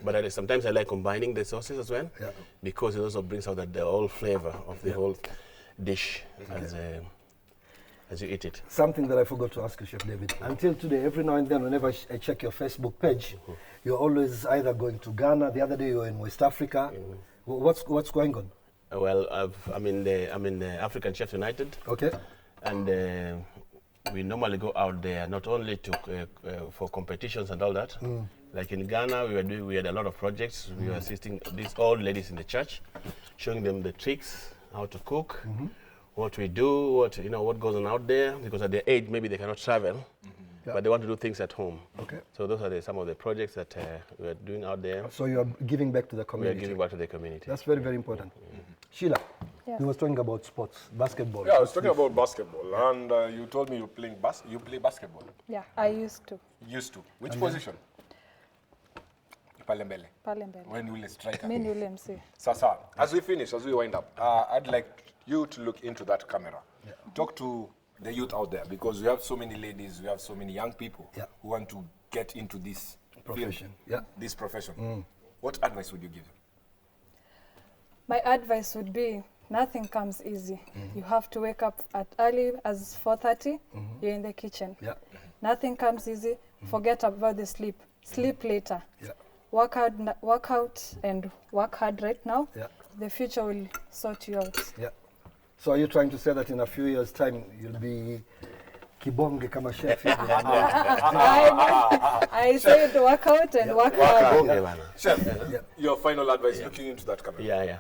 Speaker 6: But sometimes I like combining the sauces as well, because it also brings out the whole flavor of the whole dish as you eat it.
Speaker 4: Something that I forgot to ask you, Chef David. Until today, every now and then, whenever I check your Facebook page, you're always either going to Ghana. The other day, you were in West Africa. What's going on?
Speaker 6: Well, I'm in the African Chefs United.
Speaker 4: Okay.
Speaker 6: And we normally go out there not only to for competitions and all that. Like in Ghana, we had a lot of projects. We were assisting these old ladies in the church, showing them the tricks, how to cook, what we do, what goes on out there. Because at their age, maybe they cannot travel, but they want to do things at home. Okay. So those are some of the projects that we are doing out there.
Speaker 4: So you are giving back to the community.
Speaker 6: We are giving back to the community.
Speaker 4: That's very, very important. Sheila, you were talking about sports, basketball.
Speaker 1: Yeah, I was talking about basketball, and you told me you play basketball.
Speaker 5: Yeah, I used to.
Speaker 1: Used to. Which position? Pale mbele.
Speaker 5: Pale mbele.
Speaker 1: When you will striker.
Speaker 5: Mimi yule MC.
Speaker 1: Sasa, as we finish, as we wind up, I'd like you to look into that camera. Talk to the youth out there, because we have so many ladies, we have so many young people who want to get into this
Speaker 4: Profession.
Speaker 1: field, this profession. What advice would you give them?
Speaker 5: My advice would be, Nothing comes easy. You have to wake up at early as 4:30. You're in the kitchen.
Speaker 4: Yeah.
Speaker 5: Nothing comes easy. Forget about the sleep. Sleep later.
Speaker 4: Yeah.
Speaker 5: Work out and work hard right now.
Speaker 4: Yeah.
Speaker 5: The future will sort you out.
Speaker 4: Yeah. So are you trying to say that in a few years' time you'll be kibonge kama chef?
Speaker 5: I said work out and work hard.
Speaker 1: Chef, your final advice looking into that camera.
Speaker 6: Yeah.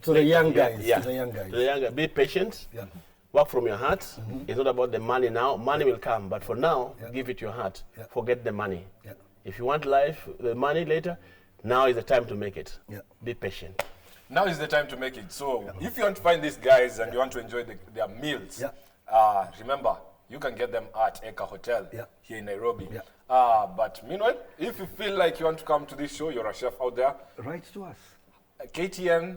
Speaker 4: To the young guys.
Speaker 6: Yeah.
Speaker 4: To the young guys.
Speaker 6: To the young guys, be patient.
Speaker 4: Yeah.
Speaker 6: Work from your heart. It's not about the money now. Money will come, but for now,
Speaker 4: Yeah.
Speaker 6: give it your heart.
Speaker 4: Yeah.
Speaker 6: Forget the money.
Speaker 4: Yeah.
Speaker 6: If you want life, the money later, now is the time to make it.
Speaker 4: Yeah.
Speaker 6: Be patient.
Speaker 1: Now is the time to make it. So if you want to find these guys and you want to enjoy their meals, remember, you can get them at Eka Hotel here in Nairobi.
Speaker 4: Yeah.
Speaker 1: But meanwhile, if you feel like you want to come to this show, you're a chef out there,
Speaker 4: Write to us.
Speaker 1: KTN,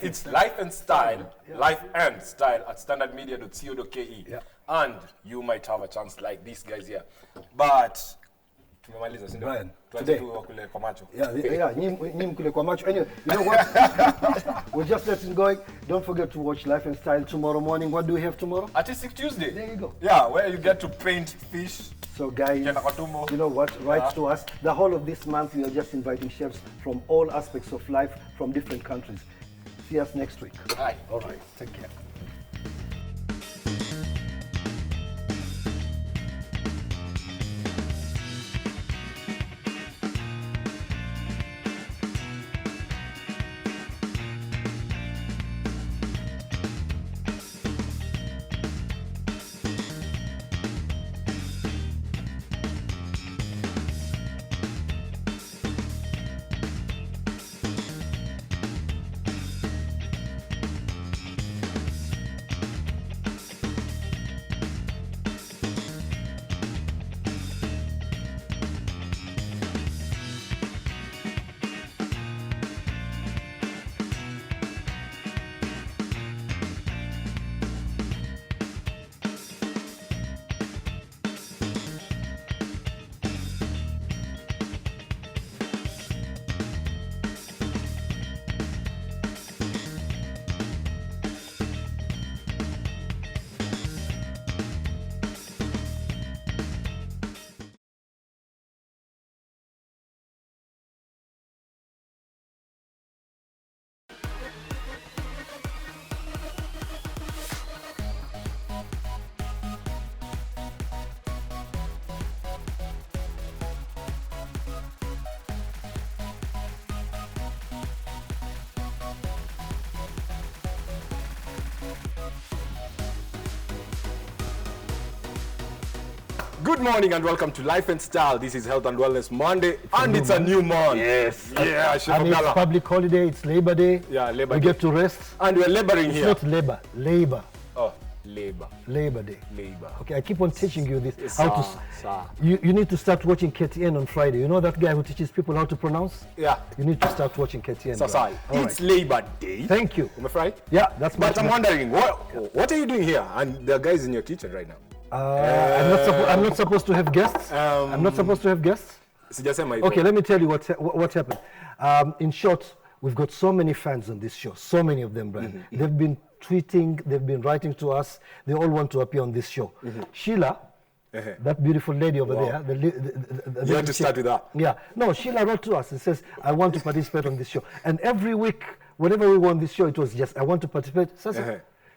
Speaker 1: it's Life and Style, Life and Style at standardmedia.co.ke.
Speaker 4: Yeah.
Speaker 1: And you might have a chance like these guys here. But, tumemaliza, si ndio?
Speaker 4: Brian,
Speaker 1: Tuanze
Speaker 4: today.
Speaker 1: tu kule kwa macho.
Speaker 4: Yeah, nyim kule kwa macho. Anyway, you know what? We're just letting go. Don't forget to watch Life and Style tomorrow morning. What do we have tomorrow?
Speaker 1: Artistic Tuesday.
Speaker 4: There you go.
Speaker 1: Yeah, where you get to paint fish.
Speaker 4: So guys,
Speaker 1: Kienda kwa tumbo.
Speaker 4: you know what? Write to us. The whole of this month, we are just inviting chefs from all aspects of life from different countries. See us next week.
Speaker 1: Aye.
Speaker 4: All right. Take care.
Speaker 1: Good morning and welcome to Life and Style. This is Health and Wellness Monday, and it's a new month.
Speaker 6: Yes.
Speaker 1: Yeah, Chef
Speaker 4: And it's
Speaker 1: Abdallah.
Speaker 4: public holiday. It's Labor Day.
Speaker 1: Yeah, Labor
Speaker 4: We
Speaker 1: Day.
Speaker 4: get to rest.
Speaker 1: And we're laboring
Speaker 4: It's
Speaker 1: here.
Speaker 4: not labor. Labor.
Speaker 1: Oh, labor.
Speaker 4: Labor Day.
Speaker 1: Labor.
Speaker 4: Okay, I keep on teaching you this.
Speaker 1: Sir.
Speaker 4: You need to start watching KTN on Friday. You know that guy who teaches people how to pronounce?
Speaker 1: Yeah.
Speaker 4: You need to start watching KTN.
Speaker 1: Sasai.
Speaker 4: All
Speaker 1: It's
Speaker 4: right.
Speaker 1: Labor Day.
Speaker 4: Thank you.
Speaker 1: Umefurahi?
Speaker 4: Yeah, that's my.
Speaker 1: But I'm wondering, what are you doing here? And the guys in your kitchen right now.
Speaker 4: I'm not supposed to have guests. I'm not supposed to have guests.
Speaker 1: Sijasema hivyo.
Speaker 4: Okay, let me tell you what happened. In short, we've got so many fans on this show. So many of them, Brian. They've been tweeting, they've been writing to us. They all want to appear on this show. Sheila, that beautiful lady over there.
Speaker 1: You have to start with that.
Speaker 4: Yeah. No, Sheila wrote to us and says, I want to participate on this show. And every week, whenever we were on this show, it was just, I want to participate. So,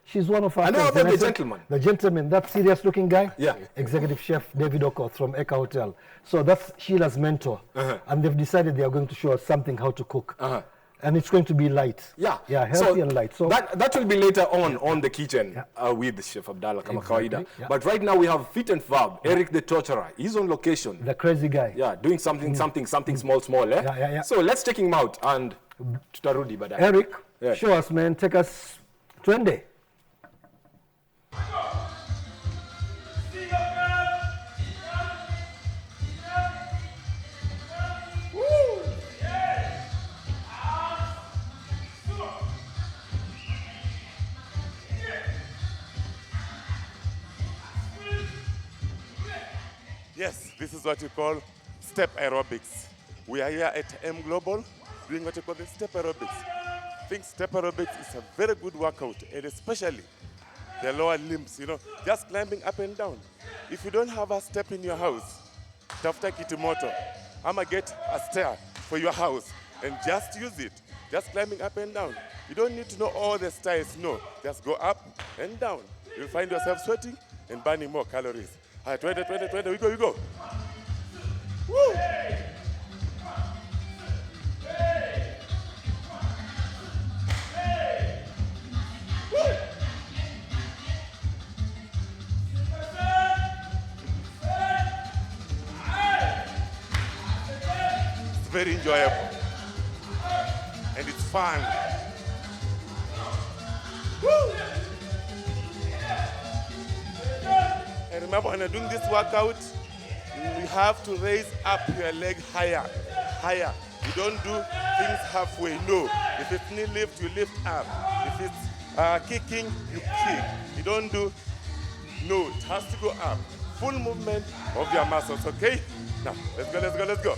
Speaker 4: she's one of our
Speaker 1: I know
Speaker 4: friends.
Speaker 1: about
Speaker 4: And I
Speaker 1: the
Speaker 4: said,
Speaker 1: gentleman.
Speaker 4: The gentleman, that serious looking guy?
Speaker 1: Yeah.
Speaker 4: Executive Chef David Okoth from Eka Hotel. So that's Sheila's mentor. And they've decided they are going to show us something how to cook. And it's going to be light.
Speaker 1: Yeah.
Speaker 4: Yeah, healthy and light. So
Speaker 1: that will be later on the kitchen with Chef Abdallah kama kawaida.
Speaker 4: yeah.
Speaker 1: But right now we have Fit and Fab, Eric the Torturer. He's on location.
Speaker 4: the crazy guy.
Speaker 1: Yeah, doing something small. Eh?
Speaker 4: Yeah.
Speaker 1: So let's take him out and tutarudi baadaye.
Speaker 4: Eric,
Speaker 1: Yeah.
Speaker 4: show us, man. Take us twende.
Speaker 8: Yes, this is what you call step aerobics. We are here at M Global doing what you call the step aerobics. think step aerobics is a very good workout, and especially the lower limbs, just climbing up and down. If you don't have a step in your house, tafuta kitimoto. I'ma get a stair for your house and just use it. Just climbing up and down. You don't need to know all the styles, no. Just go up and down. You'll find yourself sweating and burning more calories. All right, 20, we go. Woo! It's very enjoyable. And it's fun. Woo! And remember, when you're doing this workout, you have to raise up your leg higher. You don't do things halfway, no. If it's knee lift, you lift up. If it's kicking, you kick. You don't do, no, it has to go up. Full movement of your muscles, okay? Now, let's go.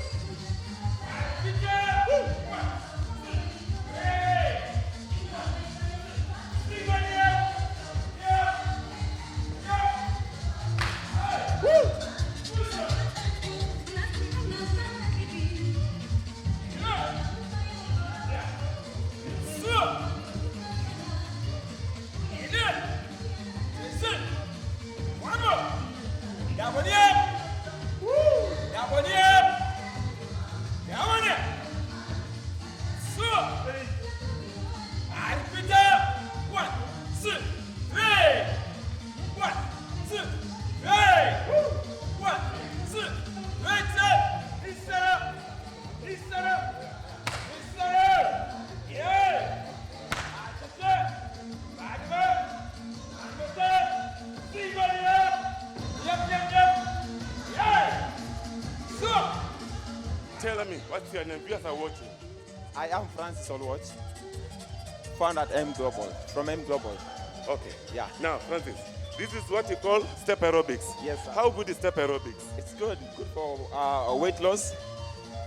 Speaker 8: Tell me, what's your name? Viewers are watching.
Speaker 9: I am Francis Olwatch, found at M Global, from M Global.
Speaker 8: Okay.
Speaker 9: Yeah.
Speaker 8: Now, Francis, this is what you call step aerobics.
Speaker 9: Yes, sir.
Speaker 8: How good is step aerobics?
Speaker 9: It's good for weight loss,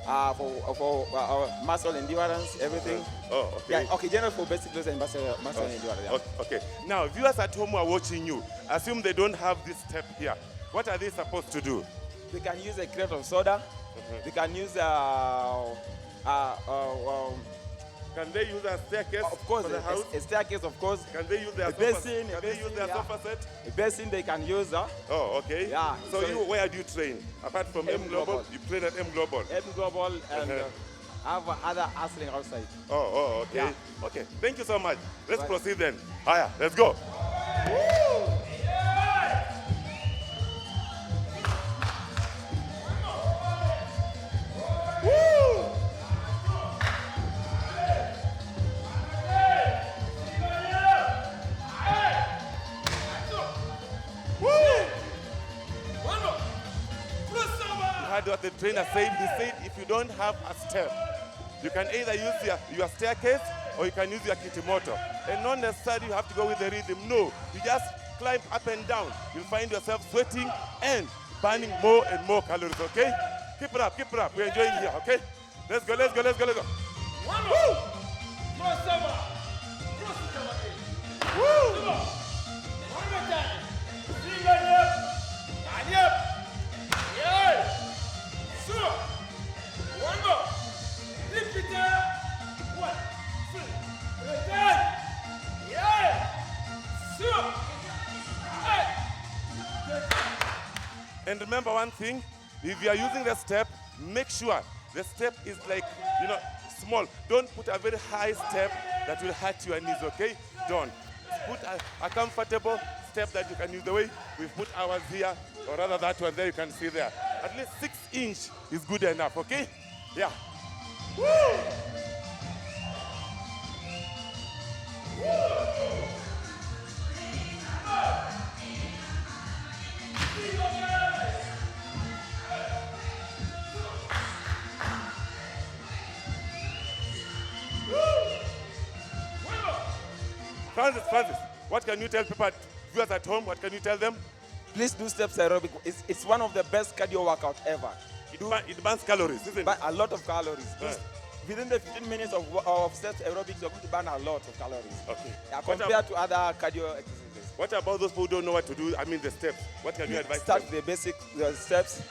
Speaker 9: for muscle endurance, everything.
Speaker 8: Oh, okay.
Speaker 9: Yeah, okay, general for basic loss and muscle endurance. Yeah.
Speaker 8: Okay. Now, viewers at home who are watching you, assume they don't have this step here. What are they supposed to do?
Speaker 9: They can use a crate of soda. They can use
Speaker 8: can they use a staircase?
Speaker 9: Of course,
Speaker 8: for the house?
Speaker 9: a staircase, of course.
Speaker 8: Can they use their
Speaker 9: basin?
Speaker 8: Can they use their sofa set?
Speaker 9: A basin they can use.
Speaker 8: Oh, okay.
Speaker 9: Yeah.
Speaker 8: So where do you train? Apart from M Global, you train at M Global.
Speaker 9: M Global and have other hustling outside.
Speaker 8: Oh, okay.
Speaker 9: Yeah.
Speaker 8: Okay. Thank you so much. Let's proceed then. Higher. Let's go. Woo! What the trainer said, he said if you don't have a step, you can either use your staircase or you can use your kitimoto. And not necessarily you have to go with the rhythm. No, you just climb up and down. You'll find yourself sweating and burning more and more calories, okay? Keep it up. We're enjoying here, okay? Let's go.
Speaker 10: One more.
Speaker 8: Woo!
Speaker 10: One more time. And up. Yeah. So, one more. Lift it up. 1, 2, 3, 10. Yeah. So,
Speaker 8: and remember one thing, if you are using the step, make sure the step is like, small. Don't put a very high step that will hurt your knees, okay? Don't. Put a comfortable step that you can use the way we put ours here, or rather that one there you can see there. At least 6 inch is good enough, okay? Yeah. Woo! Francis, what can you tell people, viewers at home, what can you tell them?
Speaker 9: Please do steps aerobic. It's one of the best cardio workout ever.
Speaker 8: It burns calories, isn't it?
Speaker 9: But a lot of calories. within the 15 minutes of steps aerobics, you're going to burn a lot of calories.
Speaker 8: Okay.
Speaker 9: Yeah, compared to other cardio exercises.
Speaker 8: What about those who don't know what to do? I mean the steps. What can you advise
Speaker 9: Start
Speaker 8: them?
Speaker 9: with the basic steps.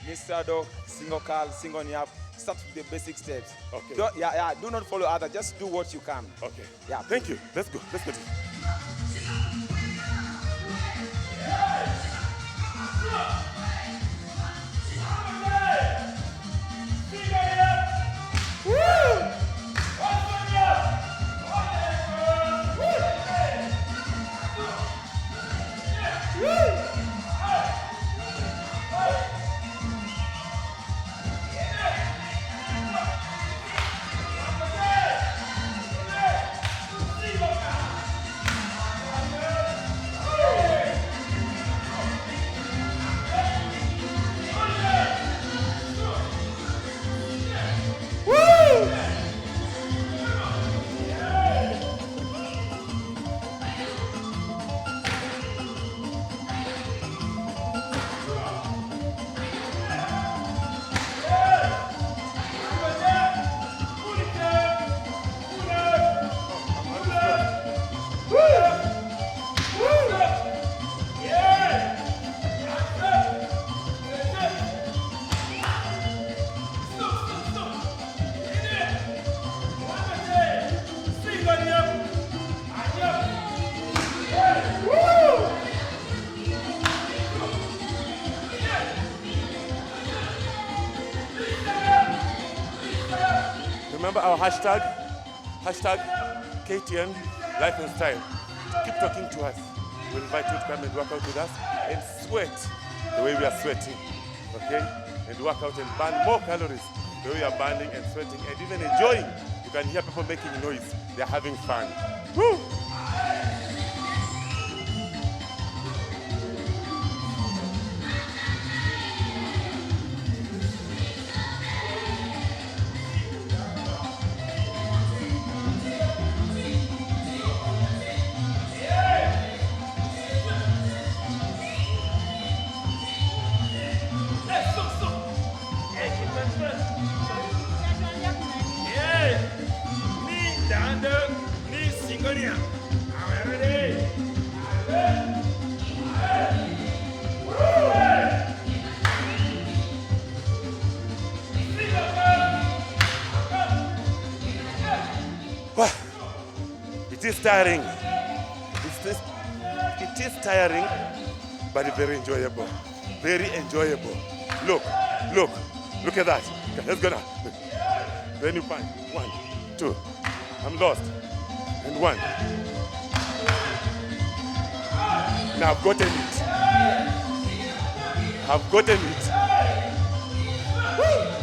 Speaker 9: Knee straddle, single curl, single knee up. Start with the basic steps.
Speaker 8: Okay.
Speaker 9: Do not follow others. Just do what you can.
Speaker 8: Okay.
Speaker 9: Yeah.
Speaker 8: Thank you. Let's go. Let's go. Remember our hashtag KTN Life and Style. Keep talking to us. We'll invite you to come and work out with us and sweat the way we are sweating, okay? And work out and burn more calories the way we are burning and sweating and even enjoying. You can hear people making noise. They're having fun. Woo! It is tiring. It is tiring, but very enjoyable. Very enjoyable. Look at that. Okay, let's go now. Then you find 1, 2. I'm lost. And 1. Now I've gotten it. I've gotten it. Woo!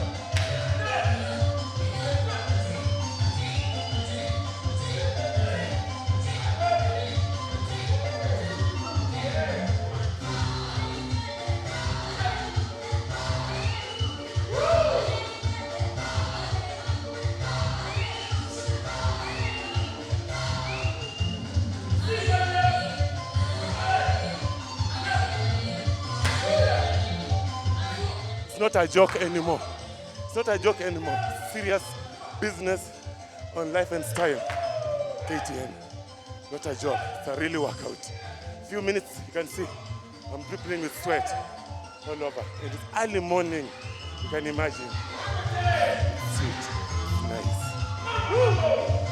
Speaker 8: It's not a joke anymore. It's not a joke anymore. Serious business on Life and Style. KTN. Not a joke. It's a really workout. Few minutes, you can see I'm dripping with sweat all over. It is early morning. You can imagine. Sweet. Nice. Woo!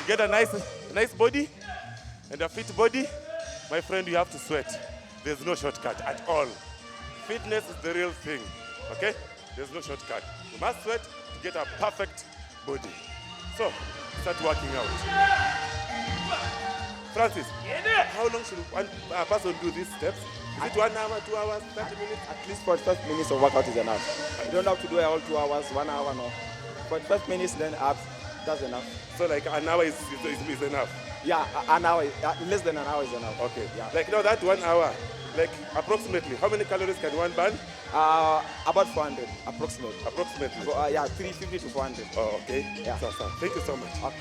Speaker 8: get a nice body and a fit body, my friend, you have to sweat. There's no shortcut at all. Fitness is the real thing, okay? There's no shortcut. You must sweat to get a perfect body. So, start working out. Francis, how long should one person do these steps? Is it 1 hour, 2 hours, 30 minutes?
Speaker 9: At least 45 minutes of workout is enough. You don't have to do it all 2 hours, 1 hour, no. 45 minutes, then abs, that's enough.
Speaker 8: So like an hour is enough?
Speaker 9: Yeah, an hour, less than an hour is enough.
Speaker 8: Okay.
Speaker 9: Yeah.
Speaker 8: Like now that 1 hour, like approximately, how many calories can one burn?
Speaker 9: About 400, approximately.
Speaker 8: Approximately?
Speaker 9: So, yeah, 350 to 400.
Speaker 8: Oh, okay.
Speaker 9: Yeah.
Speaker 8: So, thank you so much.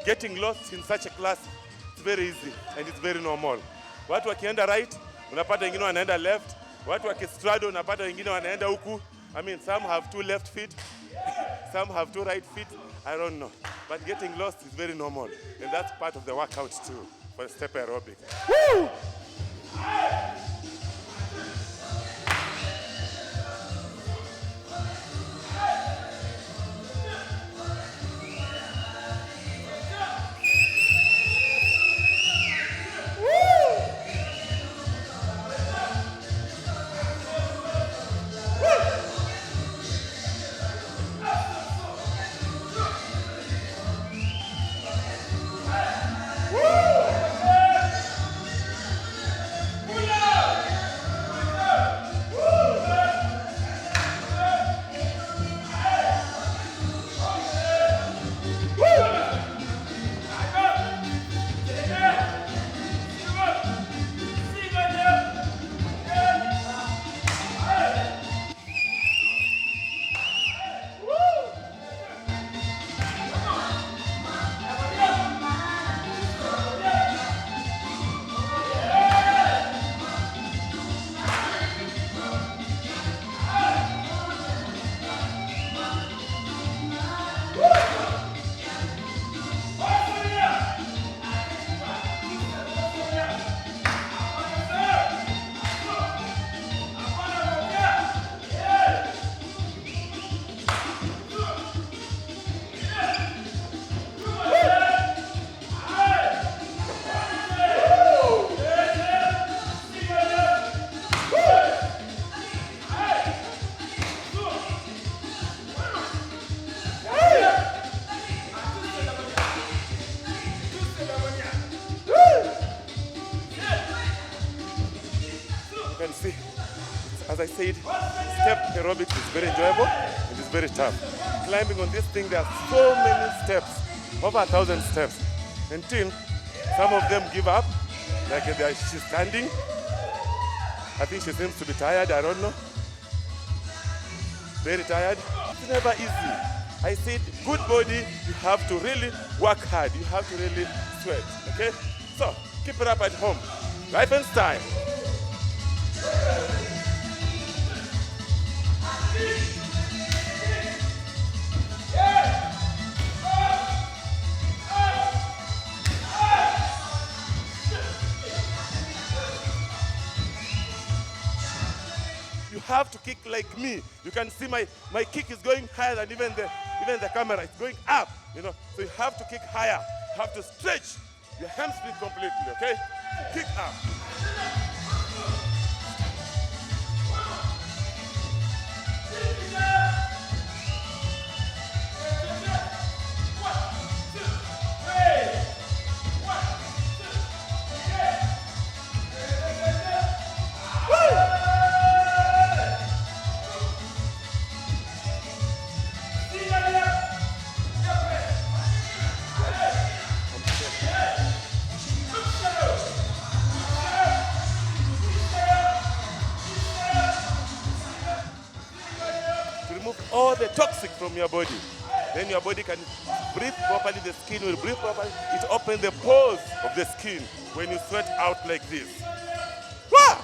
Speaker 8: Getting lost in such a class, it's very easy and it's very normal. Watu wakienda right, unapata wengine wanaenda left. Watu wakistraddle, unapata wengine wanaenda huku. I mean, some have 2 left feet, some have 2 right feet. I don't know. But getting lost is very normal. And that's part of the workout too, for step aerobic. Woo! Can see, as I said, step aerobics is very enjoyable. It is very tough. Climbing on this thing, there are so many steps, over 1,000 steps. Until some of them give up, like she's standing. I think she seems to be tired, I don't know. Very tired. It's never easy. I said, good body, you have to really work hard. You have to really sweat, okay? So, keep it up at home. Life and style. You have to kick like me. You can see my kick is going higher than even the camera. It's going up, you know. So you have to kick higher. You have to stretch your hamstring completely, okay? So kick up. all the toxic from your body. Then your body can breathe properly, the skin will breathe properly. It opens the pores of the skin when you sweat out like this. Wah!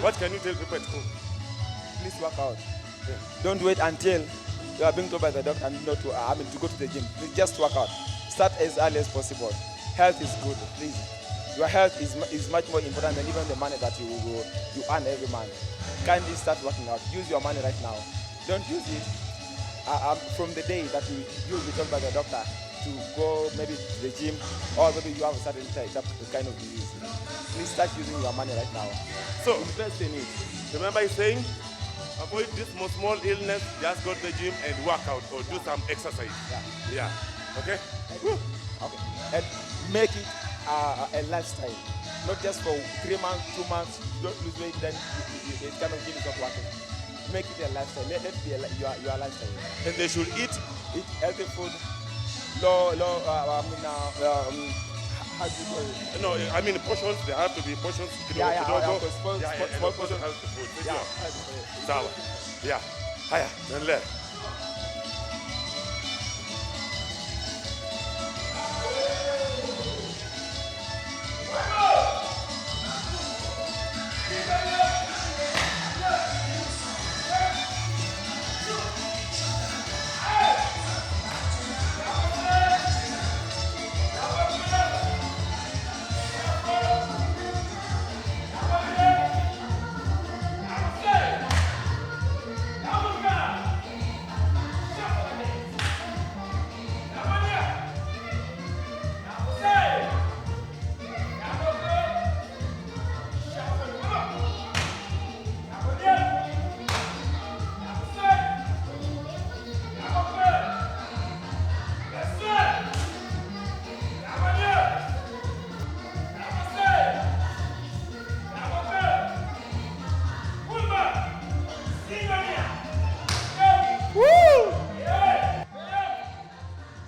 Speaker 8: What can you tell people at home?
Speaker 9: Please work out. Don't wait until you are being told by the doctor not to, to go to the gym. Please just work out. Start as early as possible. Health is good, please. Your health is much more important than even the money that you earn every month. Kindly start working out. Use your money right now. Don't use it from the day that you'll be told by the doctor to go maybe to the gym, or maybe you have a certain kind of disease. Please start using your money right now.
Speaker 8: So,
Speaker 9: invest in it.
Speaker 8: Remember he's saying, avoid this small illness, just go to the gym and work out or do some exercise. Yeah. Okay?
Speaker 9: Okay. And make it a lifestyle. Not just for 3 months, 2 months, you don't lose weight, then the kind of gym is not working. Make it a lifestyle. Let it be your lifestyle.
Speaker 8: And they should eat
Speaker 9: healthy food. How do you call it?
Speaker 8: No, I mean portions. There have to be portions.
Speaker 9: Small
Speaker 8: portions. Healthy food.
Speaker 9: Yeah.
Speaker 8: Sawa. Yeah. Haya, tuendelee.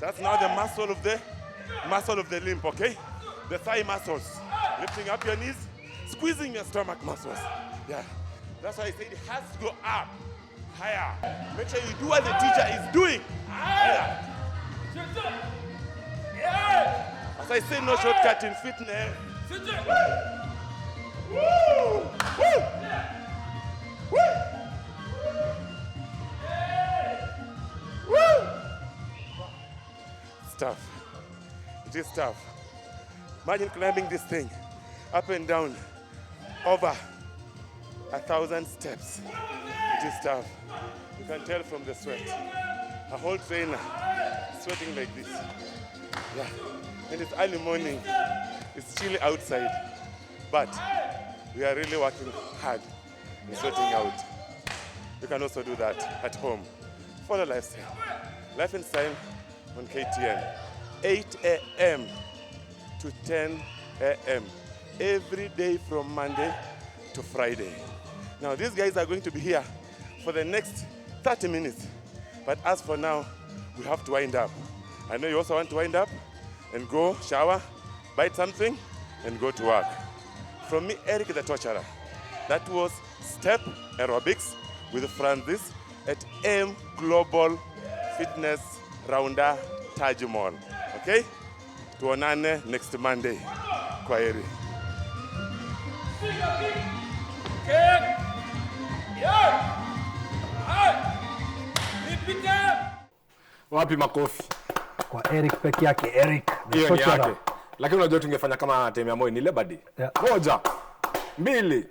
Speaker 8: That's now the muscle of the limb, okay? The thigh muscles. Lifting up your knees, squeezing your stomach muscles. Yeah. That's why I said it has to go up, higher. Make sure you do what the teacher is doing. Higher. As I say, no shortcut in fitness. Woo! Woo! Woo! Woo! It's tough. It is tough. Imagine climbing this thing up and down over 1,000 steps. It is tough. You can tell from the sweat. A whole trainer sweating like this. Yeah. And it's early morning. It's chilly outside. But we are really working hard and sweating out. You can also do that at home. Follow lifestyle. Life and Style on KTN. 8 a.m. to 10 a.m. every day from Monday to Friday. Now these guys are going to be here for the next 30 minutes. But as for now, we have to wind up. I know you also want to wind up and go shower, bite something, and go to work. From me, Eric the Torturer. That was Step Aerobics with Francis at M Global Fitness Rounder Taj Mall. Okay? Tuonane next Monday. Kwaheri.
Speaker 1: Wapi makofi?
Speaker 4: Kwa Eric peke yake, Eric. the
Speaker 1: Hiyo ni
Speaker 4: torturer.
Speaker 1: yake. Lakini unajua tungefanya kama time ya Moi ni Labor Day.
Speaker 4: Yeah.
Speaker 1: 1, 2.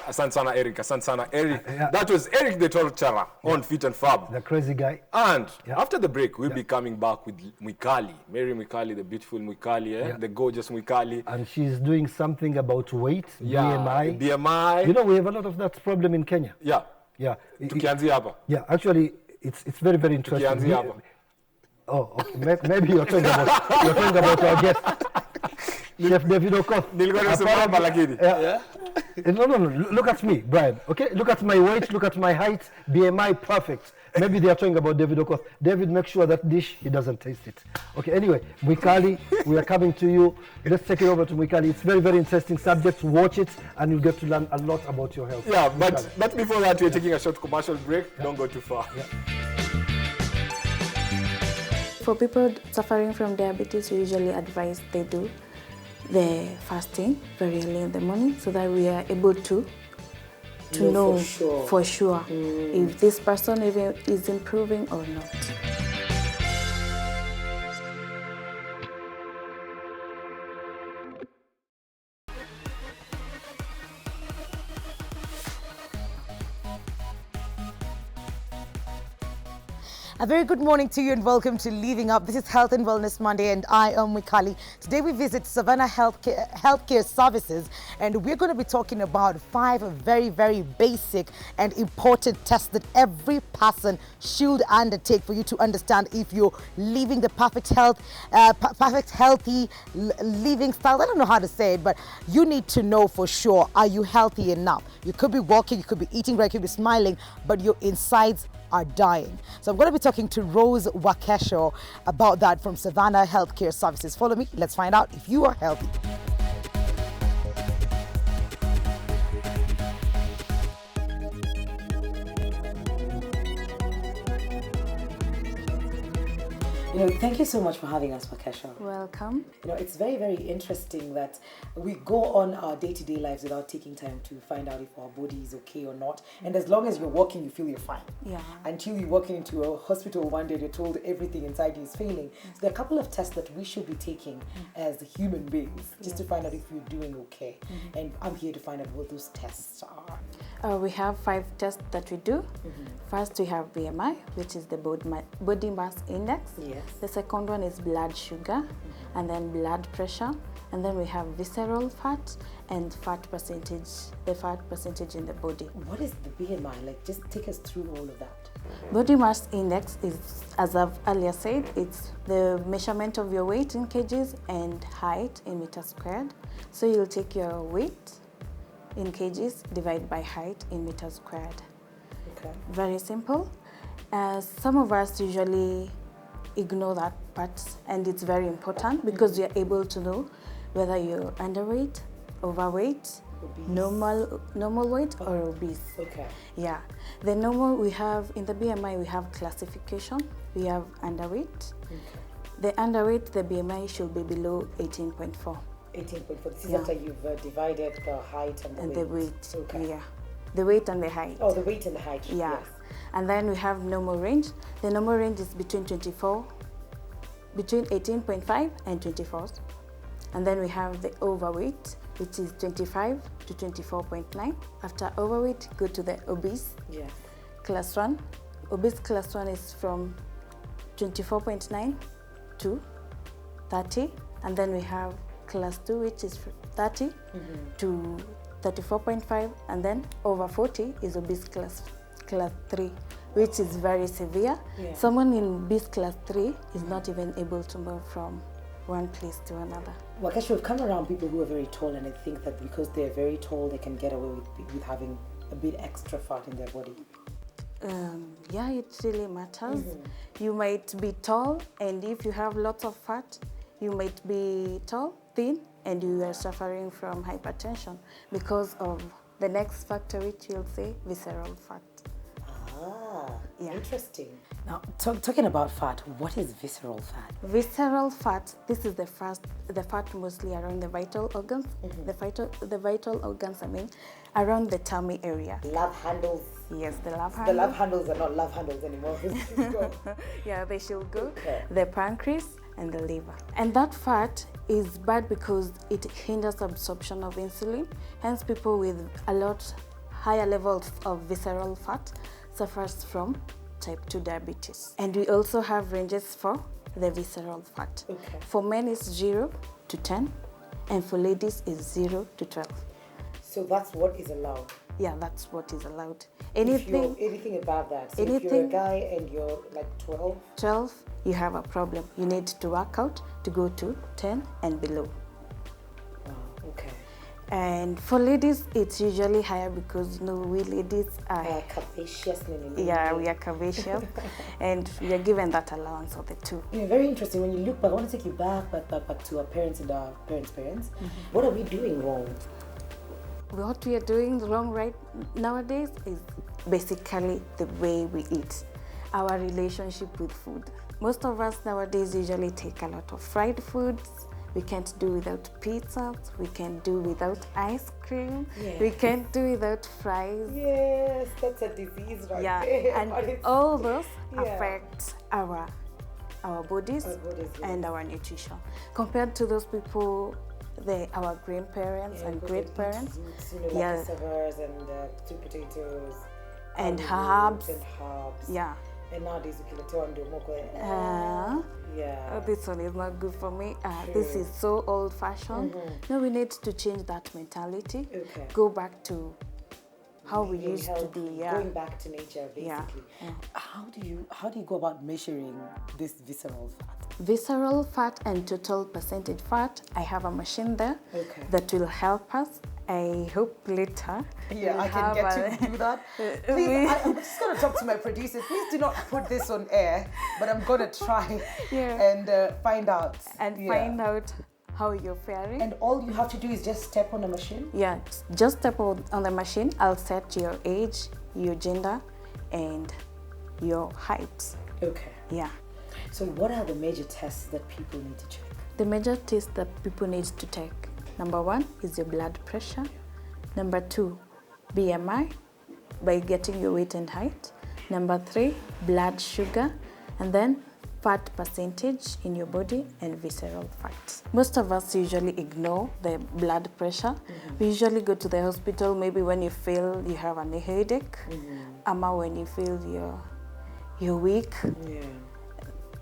Speaker 1: Asante sana Eric, asante sana Eric.
Speaker 4: Yeah.
Speaker 1: That was Eric the Torturer on Fit and Fab.
Speaker 4: The crazy guy.
Speaker 1: And
Speaker 4: Yeah.
Speaker 1: after the break, we'll be coming back with Mwikali, Mary Mwikali, the beautiful Mwikali,
Speaker 4: Yeah.
Speaker 1: the gorgeous Mwikali.
Speaker 4: And she's doing something about weight, BMI.
Speaker 1: BMI.
Speaker 4: You know, we have a lot of that problem in Kenya.
Speaker 1: Yeah.
Speaker 4: Yeah.
Speaker 1: Tukianzia hapa.
Speaker 4: Yeah, actually, it's very, very interesting.
Speaker 1: Tukianzia hapa.
Speaker 4: Oh, okay. Maybe you're talking about our guest, Chef David Okoth.
Speaker 1: Nilikuwa nasema hapa lakini.
Speaker 4: Yeah. No. Look at me, Brian. Okay, look at my weight, look at my height, BMI perfect. Maybe they are talking about David Okoth. David, make sure that dish he doesn't taste it. Okay. Anyway, Mwikali, we are coming to you. Let's take it over to Mwikali. It's very, very interesting subject. Watch it, and you'll get to learn a lot about your health.
Speaker 1: Yeah,
Speaker 4: Mwikali.
Speaker 1: but before that, we're taking a short commercial break. Yeah. Don't go too far.
Speaker 4: Yeah.
Speaker 11: For people suffering from diabetes, we usually advise they do the fasting very early in the morning so that we are able to know for sure if this person even is improving or not.
Speaker 12: A very good morning to you and welcome to Leaving Up. This is Health and Wellness Monday and I am Mwikali. Today we visit Savannah Healthcare Services and we're going to be talking about 5 very, very basic and important tests that every person should undertake for you to understand if you're living the perfect healthy living style. I don't know how to say it, but you need to know for sure, are you healthy enough? You could be walking, you could be eating right, you could be smiling, but your insides are dying. So I'm going to be talking to Rose Wakesho about that from Savannah Healthcare Services. Follow me, let's find out if you are healthy.
Speaker 13: Thank you so much for having us, Wakesho.
Speaker 11: Welcome.
Speaker 13: It's very, very interesting that we go on our day-to-day lives without taking time to find out if our body is okay or not. And as long as you're walking, you feel you're fine.
Speaker 11: Yeah.
Speaker 13: Until you walk into a hospital one day, you're told everything inside you is failing. So there are a couple of tests that we should be taking as human beings, just to find out if you're doing okay. And I'm here to find out what those tests are.
Speaker 11: We have 5 tests that we do. First, we have BMI, which is the body mass index.
Speaker 13: Yes.
Speaker 11: The second one is blood sugar, and then blood pressure. And then we have visceral fat and fat percentage, the fat percentage in the body.
Speaker 13: What is the BMI? Just take us through all of that.
Speaker 11: Body mass index is, as I've earlier said, it's the measurement of your weight in kgs and height in meters squared. So you'll take your weight in kgs, divide by height in meters squared.
Speaker 13: Okay.
Speaker 11: Very simple. Some of us usually ignore that part, and it's very important because you're able to know whether you're underweight, overweight, obese. normal weight or obese.
Speaker 13: Okay.
Speaker 11: Yeah. The normal we have in the BMI, we have classification. We have underweight.
Speaker 13: Okay.
Speaker 11: The underweight, the BMI should be below 18.4.
Speaker 13: 18.4. This is after you've divided the height and
Speaker 11: the weight.
Speaker 13: Okay.
Speaker 11: Yeah. The weight and the height.
Speaker 13: Oh, the weight and the height.
Speaker 11: Yeah.
Speaker 13: Yes.
Speaker 11: And then we have normal range. The normal range is between 18.5 and 24. And then we have the overweight, which is 25 to 24.9. After overweight, go to the obese.
Speaker 13: Yes.
Speaker 11: Class 1. Obese class 1 is from 24.9 to 30. And then we have class 2, which is 30 to 34.5. And then over 40 is obese class 3, which is very severe.
Speaker 13: Yeah.
Speaker 11: Someone in obese class 3 is not even able to move from one place to another.
Speaker 13: Wakesho, we've come around people who are very tall, and I think that because they're very tall, they can get away with having a bit extra fat in their body.
Speaker 11: Yeah, it really matters. You might be tall, and if you have lots of fat, you might be tall, thin, and you are suffering from hypertension because of the next factor, which you'll say visceral fat.
Speaker 13: Ah.
Speaker 12: Yeah.
Speaker 13: Interesting. Now, talking about fat, what is visceral fat?
Speaker 11: Visceral fat, this is the fat mostly around the vital organs. The vital organs, around the tummy area.
Speaker 13: Love handles.
Speaker 11: Yes, the love handles.
Speaker 13: The love handles are not love handles anymore.
Speaker 11: Yeah, they should go.
Speaker 13: Okay.
Speaker 11: The pancreas and the liver. And that fat is bad because it hinders absorption of insulin. Hence, people with a lot higher levels of visceral fat suffers from type 2 diabetes. And we also have ranges for the visceral fat.
Speaker 13: Okay.
Speaker 11: For men, it's 0 to 10, and for ladies, it's 0 to 12.
Speaker 13: So that's what is allowed.
Speaker 11: Yeah, that's what is allowed.
Speaker 13: Anything above that. So if you're a guy and you're like 12,
Speaker 11: you have a problem. You need to work out to go to 10 and below.
Speaker 13: Okay.
Speaker 11: And for ladies, it's usually higher because we ladies are
Speaker 13: curvaceous.
Speaker 11: Yeah, we are curvaceous, and we are given that allowance of the two.
Speaker 13: Yeah, very interesting. When you look back, I want to take you back to our parents and our parents. What are we doing wrong?
Speaker 11: What we are doing wrong right nowadays is basically the way we eat, our relationship with food. Most of us nowadays usually take a lot of fried foods. We can't do without pizzas. We can't do without ice cream.
Speaker 13: Yeah.
Speaker 11: We can't do without fries.
Speaker 13: Yes, that's a disease right
Speaker 11: Yeah,
Speaker 13: there.
Speaker 11: and all those affect our bodies, and our nutrition. Compared to those people, our grandparents and great parents,
Speaker 13: like cassavas and sweet potatoes
Speaker 11: and herbs. Yeah.
Speaker 13: And nowadays you
Speaker 11: this one is not good for me. This is so old-fashioned. No, we need to change that mentality.
Speaker 13: Okay.
Speaker 11: Go back to how we used to do. Yeah.
Speaker 13: Going back to nature, basically.
Speaker 11: Yeah.
Speaker 13: How do you go about measuring this visceral fat?
Speaker 11: Visceral fat and total percentage fat. I have a machine there that will help us. I hope later.
Speaker 13: Yeah, I can get to do that. Please, I'm just going to talk to my producers. Please do not put this on air, but I'm going to try and find out.
Speaker 11: Find out how you're faring.
Speaker 13: And all you have to do is just step on the machine?
Speaker 11: Yeah, just step on the machine. I'll set your age, your gender, and your height.
Speaker 13: Okay.
Speaker 11: Yeah.
Speaker 13: So what are the major tests that people need to check?
Speaker 11: The major tests that people need to take. Number 1 is your blood pressure. Number 2, BMI, by getting your weight and height. Number 3, blood sugar. And then fat percentage in your body and visceral fat. Most of us usually ignore the blood pressure. We usually go to the hospital maybe when you feel you have a headache, or when you feel you're weak.
Speaker 13: Yeah.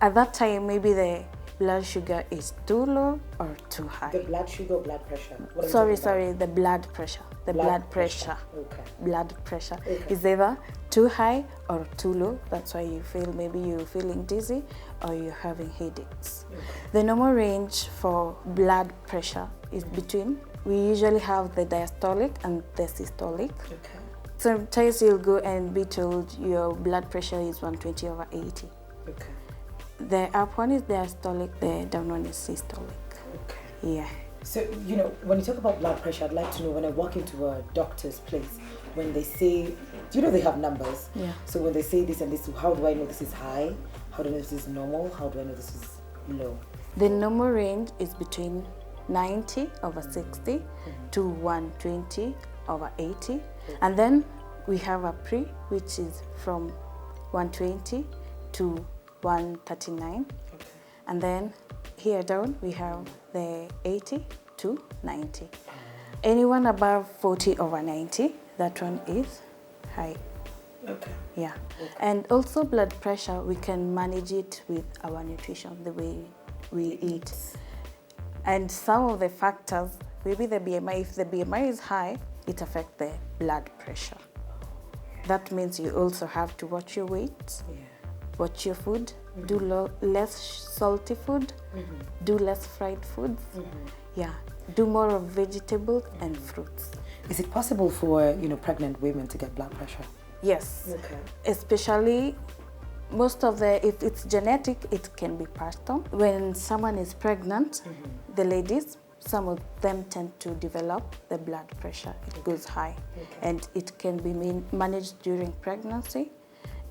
Speaker 11: At that time, maybe the blood sugar is too low or too high.
Speaker 13: The blood sugar or blood pressure?
Speaker 11: Sorry, the blood pressure. Blood pressure.
Speaker 13: Okay.
Speaker 11: Blood pressure is either too high or too low. That's why you feel maybe you're feeling dizzy or you're having headaches. The normal range for blood pressure is between, we usually have the diastolic and the systolic.
Speaker 13: Okay.
Speaker 11: Sometimes you'll go and be told your blood pressure is 120/80.
Speaker 13: Okay.
Speaker 11: The up one is diastolic, the down one is systolic.
Speaker 13: Okay.
Speaker 11: Yeah.
Speaker 13: So, when you talk about blood pressure, I'd like to know, when I walk into a doctor's place, when they say, they have numbers.
Speaker 11: Yeah.
Speaker 13: So when they say this and this, how do I know this is high? How do I know this is normal? How do I know this is low?
Speaker 11: The normal range is between 90/60 to 120/80. And then we have a pre, which is from 120 to 139. And then here down we have the 80 to 90. Anyone above 40/90, that one is high.
Speaker 13: Okay.
Speaker 11: Yeah. And also blood pressure, we can manage it with our nutrition, the way we eat. And some of the factors, maybe the BMI, if the BMI is high, it affects the blood pressure. That means you also have to watch your weight, watch your food, do less salty food, do less fried foods. Yeah, do more of vegetables and fruits.
Speaker 13: Is it possible for pregnant women to get blood pressure?
Speaker 11: Yes.
Speaker 13: Okay.
Speaker 11: Especially if it's genetic, it can be passed on. When someone is pregnant, the ladies, some of them tend to develop the blood pressure. It goes high, and it can be managed during pregnancy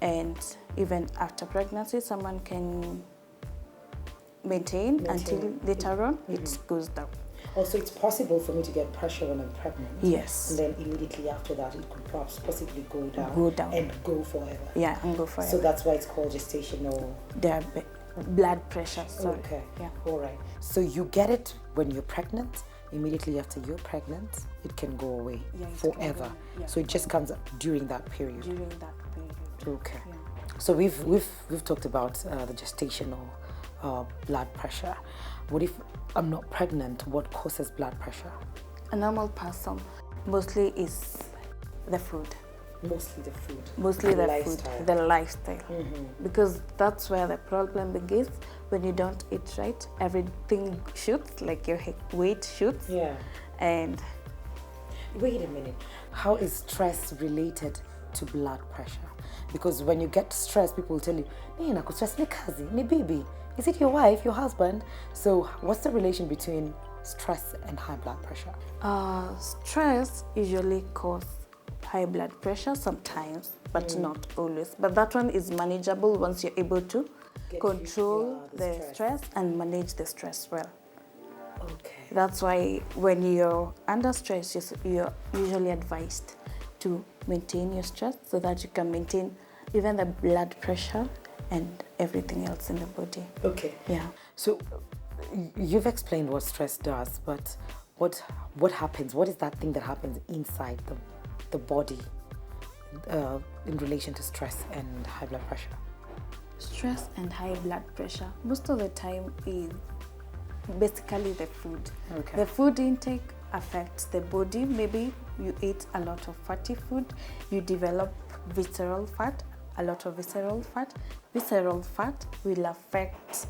Speaker 11: And even after pregnancy, someone can maintain until later on it goes down.
Speaker 13: Also, it's possible for me to get pressure when I'm pregnant.
Speaker 11: Yes.
Speaker 13: And then immediately after that, it could perhaps possibly go down. And go forever.
Speaker 11: Yeah, and go forever.
Speaker 13: So that's why it's called gestational...
Speaker 11: blood pressure, sorry.
Speaker 13: Okay.
Speaker 11: Yeah.
Speaker 13: All right. So you get it when you're pregnant. Immediately after you're pregnant, it can go away forever.
Speaker 11: Yeah.
Speaker 13: So it just comes during that period.
Speaker 11: During that period.
Speaker 13: Okay.
Speaker 11: Yeah.
Speaker 13: So we've talked about the gestational blood pressure. What if I'm not pregnant? What causes blood pressure?
Speaker 11: A normal person mostly is the food.
Speaker 13: Mostly the food.
Speaker 11: Mostly the
Speaker 13: lifestyle.
Speaker 11: food, the lifestyle. Because that's where the problem begins. When you don't eat right, everything shoots, like your weight shoots.
Speaker 13: Yeah.
Speaker 11: And
Speaker 13: wait a minute. How is stress related to blood pressure? Because when you get stressed, people will tell you, stress ni kazi, ni bibi. Is it your wife, your husband? So what's the relation between stress and high blood pressure?
Speaker 11: Stress usually causes high blood pressure sometimes, but not always. But that one is manageable once you're able to control the stress and manage the stress well.
Speaker 13: Okay.
Speaker 11: That's why when you're under stress, you're usually advised to maintain your stress so that you can maintain even the blood pressure and everything else in the body.
Speaker 13: Okay.
Speaker 11: Yeah.
Speaker 13: So you've explained what stress does, but what happens? What is that thing that happens inside the body in relation to stress and high blood pressure?
Speaker 11: Stress and high blood pressure, most of the time is basically the food.
Speaker 13: Okay.
Speaker 11: The food intake affects the body. Maybe you eat a lot of fatty food, you develop visceral fat, a lot of visceral fat. Visceral fat will affect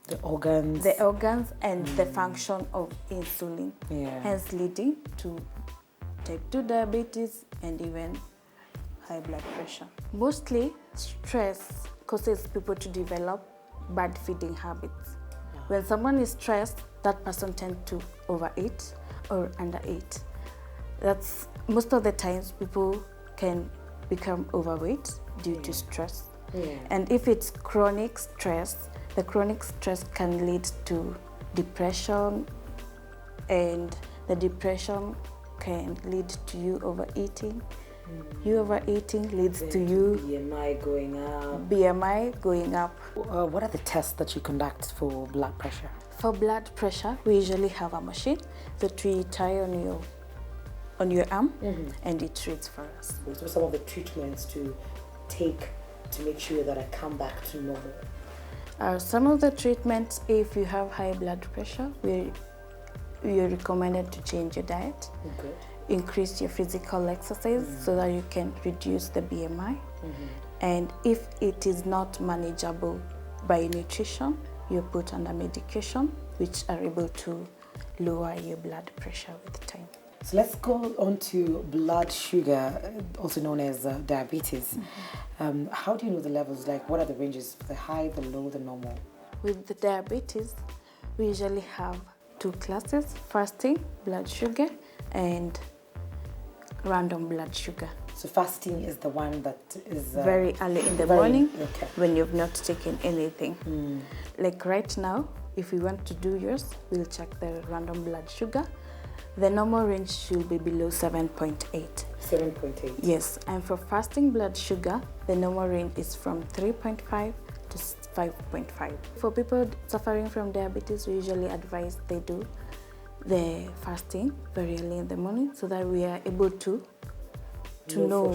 Speaker 13: the organs
Speaker 11: and the function of insulin, hence leading to type 2 diabetes and even high blood pressure. Mostly stress causes people to develop bad feeding habits. When someone is stressed, that person tends to overeat or undereat. That's most of the times people can become overweight due to stress. And if it's chronic stress, the chronic stress can lead to depression, and the depression can lead to you overeating. You overeating leads to you BMI going up.
Speaker 13: What are the tests that you conduct for blood pressure?
Speaker 11: For blood pressure, we usually have a machine that we tie on your arm, and it reads for us.
Speaker 13: What are some of the treatments to take to make sure that I come back to normal?
Speaker 11: Some of the treatments, if you have high blood pressure, you're recommended to change your diet, increase your physical exercise so that you can reduce the BMI. And if it is not manageable by nutrition, you're put under medication, which are able to lower your blood pressure with time.
Speaker 13: So let's go on to blood sugar, also known as diabetes. How do you know the levels? Like, what are the ranges? The high, the low, the normal?
Speaker 11: With the diabetes, we usually have two classes: fasting blood sugar and random blood sugar.
Speaker 13: So fasting is the one that is
Speaker 11: very early in the morning, when you've not taken anything. Like right now, if we want to do yours, we'll check the random blood sugar. The normal range should be below 7.8.
Speaker 13: 7.8.
Speaker 11: Yes, and for fasting blood sugar, the normal range is from 3.5 to 5.5. For people suffering from diabetes, we usually advise they do the fasting very early in the morning so that we are able to know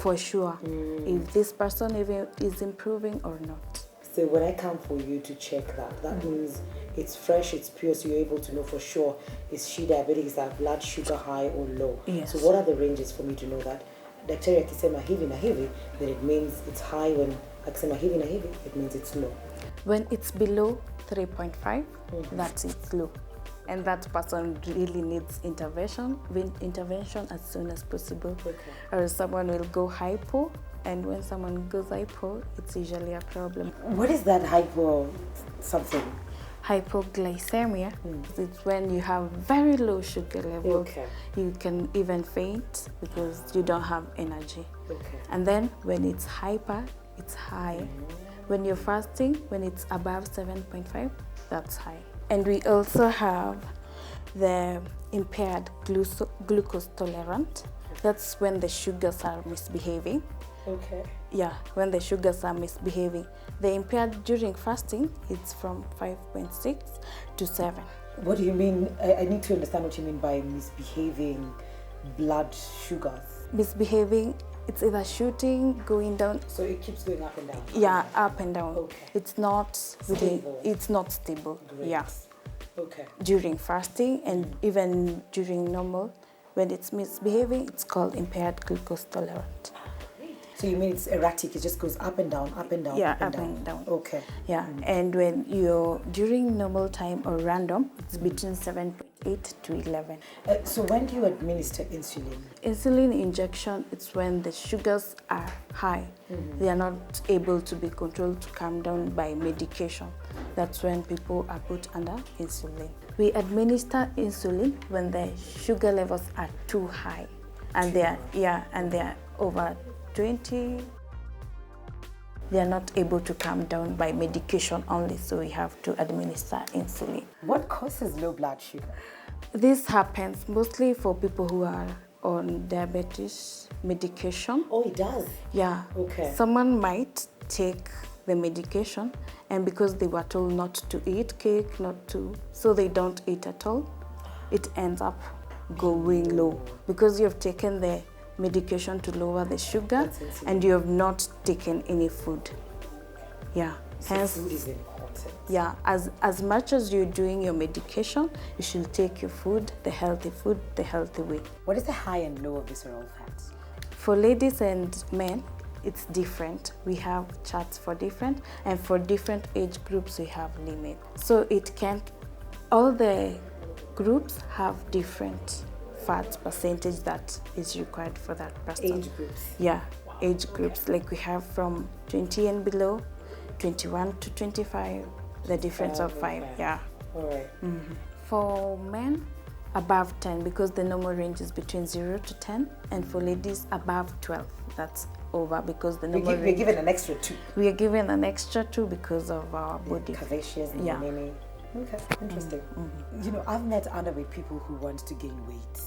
Speaker 11: for sure if this person even is improving or not.
Speaker 13: So when I come for you to check that means it's fresh, it's pure, so you're able to know for sure, is she diabetic, is that blood sugar high or low?
Speaker 11: Yes.
Speaker 13: So what are the ranges for me to know that? Daktari akisema hivi na hivi, then it means it's high. When akisema hivi na hivi, it means it's low.
Speaker 11: When it's below 3.5, that's it's low. And that person really needs intervention as soon as possible. Or someone will go hypo, and when someone goes hypo, it's usually a problem.
Speaker 13: What is that hypo something?
Speaker 11: Hypoglycemia. It's when you have very low sugar level. You can even faint because you don't have energy. And then when it's hyper, it's high. When you're fasting, when it's above 7.5, that's high. And we also have the impaired glucose tolerant. That's when the sugars are misbehaving.
Speaker 13: Okay.
Speaker 11: Yeah, when the sugars are misbehaving. The impaired during fasting, it's from 5.6 to 7.
Speaker 13: What do you mean? I need to understand what you mean by misbehaving blood sugars.
Speaker 11: Misbehaving, it's either shooting, going down.
Speaker 13: So it keeps going up and down?
Speaker 11: Yeah, up and down.
Speaker 13: Okay.
Speaker 11: It's not
Speaker 13: Stable.
Speaker 11: It's not stable.
Speaker 13: Great.
Speaker 11: Yeah.
Speaker 13: Okay.
Speaker 11: During fasting and even during normal, when it's misbehaving, it's called impaired glucose tolerant.
Speaker 13: So you mean it's erratic, it just goes up and down, up and down,
Speaker 11: Yeah,
Speaker 13: up and down. Okay.
Speaker 11: Yeah, and when you're during normal time or random, it's between 7.8 to 11.
Speaker 13: So when do you administer insulin?
Speaker 11: Insulin injection, it's when the sugars are high. They are not able to be controlled to come down by medication. That's when people are put under insulin. We administer insulin when the sugar levels are too high, and they are over 20. They are not able to come down by medication only, so we have to administer insulin.
Speaker 13: What causes low blood sugar?
Speaker 11: This happens mostly for people who are on diabetes medication.
Speaker 13: Oh, it does?
Speaker 11: Yeah.
Speaker 13: Okay.
Speaker 11: Someone might take the medication, and because they were told not to eat cake, so they don't eat at all, it ends up going low. Because you've taken the medication to lower the sugar and you have not taken any food. Yeah.
Speaker 13: So
Speaker 11: hence,
Speaker 13: food is important.
Speaker 11: Yeah, as much as you're doing your medication, you should take your food the healthy way.
Speaker 13: What is the high and low of visceral fats?
Speaker 11: For ladies and men, it's different. We have charts for different, and for different age groups, we have limit. So all the groups have different fat percentage that is required for that person.
Speaker 13: Age groups?
Speaker 11: Yeah, age groups. Like we have from 20 and below, 21 to 25, the difference of 5. Yeah.
Speaker 13: All right.
Speaker 11: For men, above 10, because the normal range is between 0 to 10, and for ladies, above 12. That's over because the normal
Speaker 13: We're given an extra 2.
Speaker 11: We are given an extra 2 because of our body.
Speaker 13: Curvaceous and
Speaker 11: Yeah.
Speaker 13: many. Okay, interesting. You know, I've met underweight people who want to gain weight.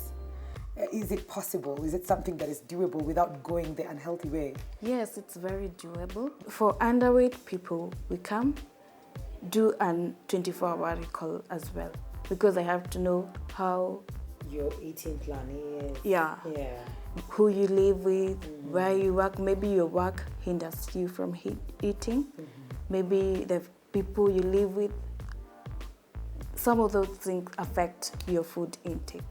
Speaker 13: Is it possible? Is it something that is doable without going the unhealthy way?
Speaker 11: Yes, it's very doable. For underweight people, we come do an 24-hour recall as well, because I have to know how
Speaker 13: your eating plan is.
Speaker 11: Yeah. Who you live with, where you work. Maybe your work hinders you from eating. Maybe the people you live with. Some of those things affect your food intake.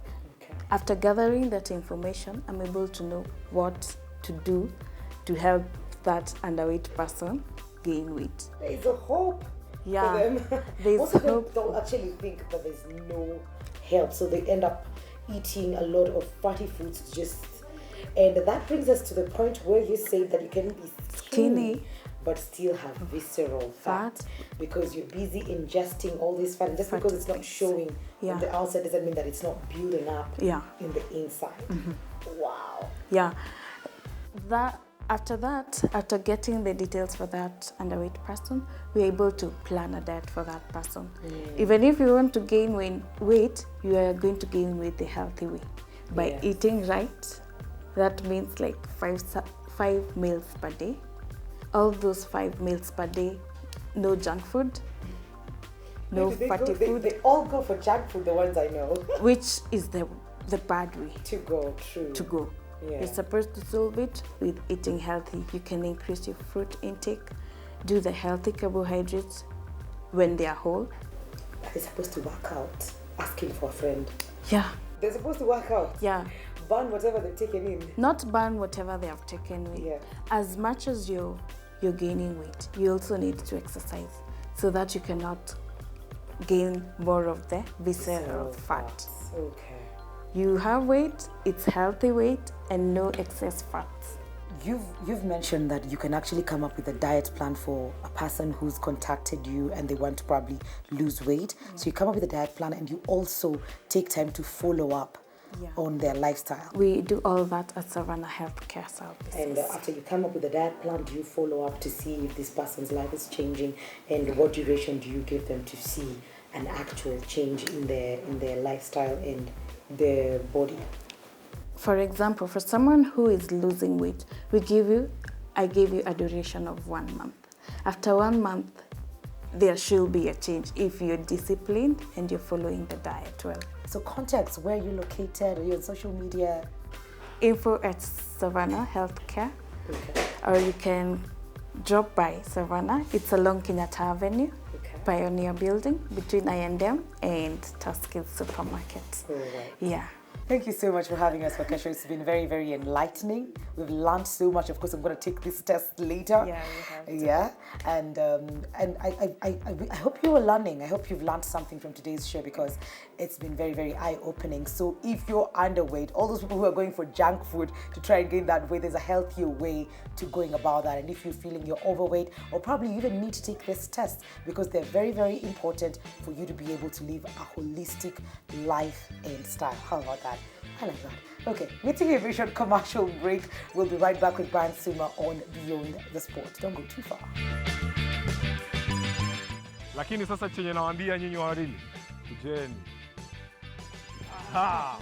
Speaker 11: After gathering that information, I'm able to know what to do to help that underweight person gain weight.
Speaker 13: There is a hope for them.
Speaker 11: There's
Speaker 13: Most of them
Speaker 11: hope.
Speaker 13: don't actually think that there's no help, so they end up eating a lot of fatty foods and that brings us to the point where you say that you can be skinny but still have visceral fat because you're busy ingesting all this fat, and just because it's not showing on the outside doesn't mean that it's not building up in the inside. Wow.
Speaker 11: Yeah. After getting the details for that underweight person, we're able to plan a diet for that person. Even if you want to gain weight, you are going to gain weight the healthy way by eating right. That means like 5 meals per day. All those 5 meals per day, no junk food, no fatty food.
Speaker 13: They all go for junk food, the ones I know.
Speaker 11: Which is the bad way
Speaker 13: to go.
Speaker 11: You're supposed to solve it with eating healthy. You can increase your fruit intake, do the healthy carbohydrates when they are whole.
Speaker 13: They're supposed to work out, asking for a friend.
Speaker 11: Yeah.
Speaker 13: They're supposed to work out.
Speaker 11: Yeah.
Speaker 13: Burn whatever they've taken in.
Speaker 11: Not burn whatever they have taken in.
Speaker 13: Yeah.
Speaker 11: As much as you're gaining weight, you also need to exercise so that you cannot gain more of the visceral fat.
Speaker 13: Okay.
Speaker 11: You have weight, it's healthy weight, and no excess fats.
Speaker 13: You've mentioned that you can actually come up with a diet plan for a person who's contacted you and they want to probably lose weight. So you come up with a diet plan and you also take time to follow up on their lifestyle?
Speaker 11: We do all that at Savannah Healthcare Services.
Speaker 13: And after you come up with a diet plan, do you follow up to see if this person's life is changing, and what duration do you give them to see an actual change in their lifestyle and their body?
Speaker 11: For example, for someone who is losing weight, I give you a duration of 1 month. After 1 month, there should be a change if you're disciplined and you're following the diet well.
Speaker 13: So contacts, where you're located, are you on social media?
Speaker 11: Info at Savannah Healthcare. Or you can drop by Savannah. It's along Kenyatta Avenue, Pioneer Building, between I&M and Tuskegee Supermarket. Yeah.
Speaker 13: Thank you so much for having us, Wakesha. It's been very, very enlightening. We've learned so much. Of course, I'm going to take this test later.
Speaker 11: Yeah, we have to.
Speaker 13: Yeah, and I hope you were learning. I hope you've learned something from today's show, because it's been very, very eye-opening. So if you're underweight, all those people who are going for junk food to try and gain that weight, there's a healthier way to going about that. And if you're feeling you're overweight, or probably you even need to take this test, because they're very, very important for you to be able to live a holistic life and style. How about that? I like that. Okay, we're taking a very short commercial break. We'll be right back with Brian Suma on Beyond the Sport. Don't go too far.
Speaker 1: Lakini sasa chenye nawaambia nyinyi wahariri, kujeni. Aha.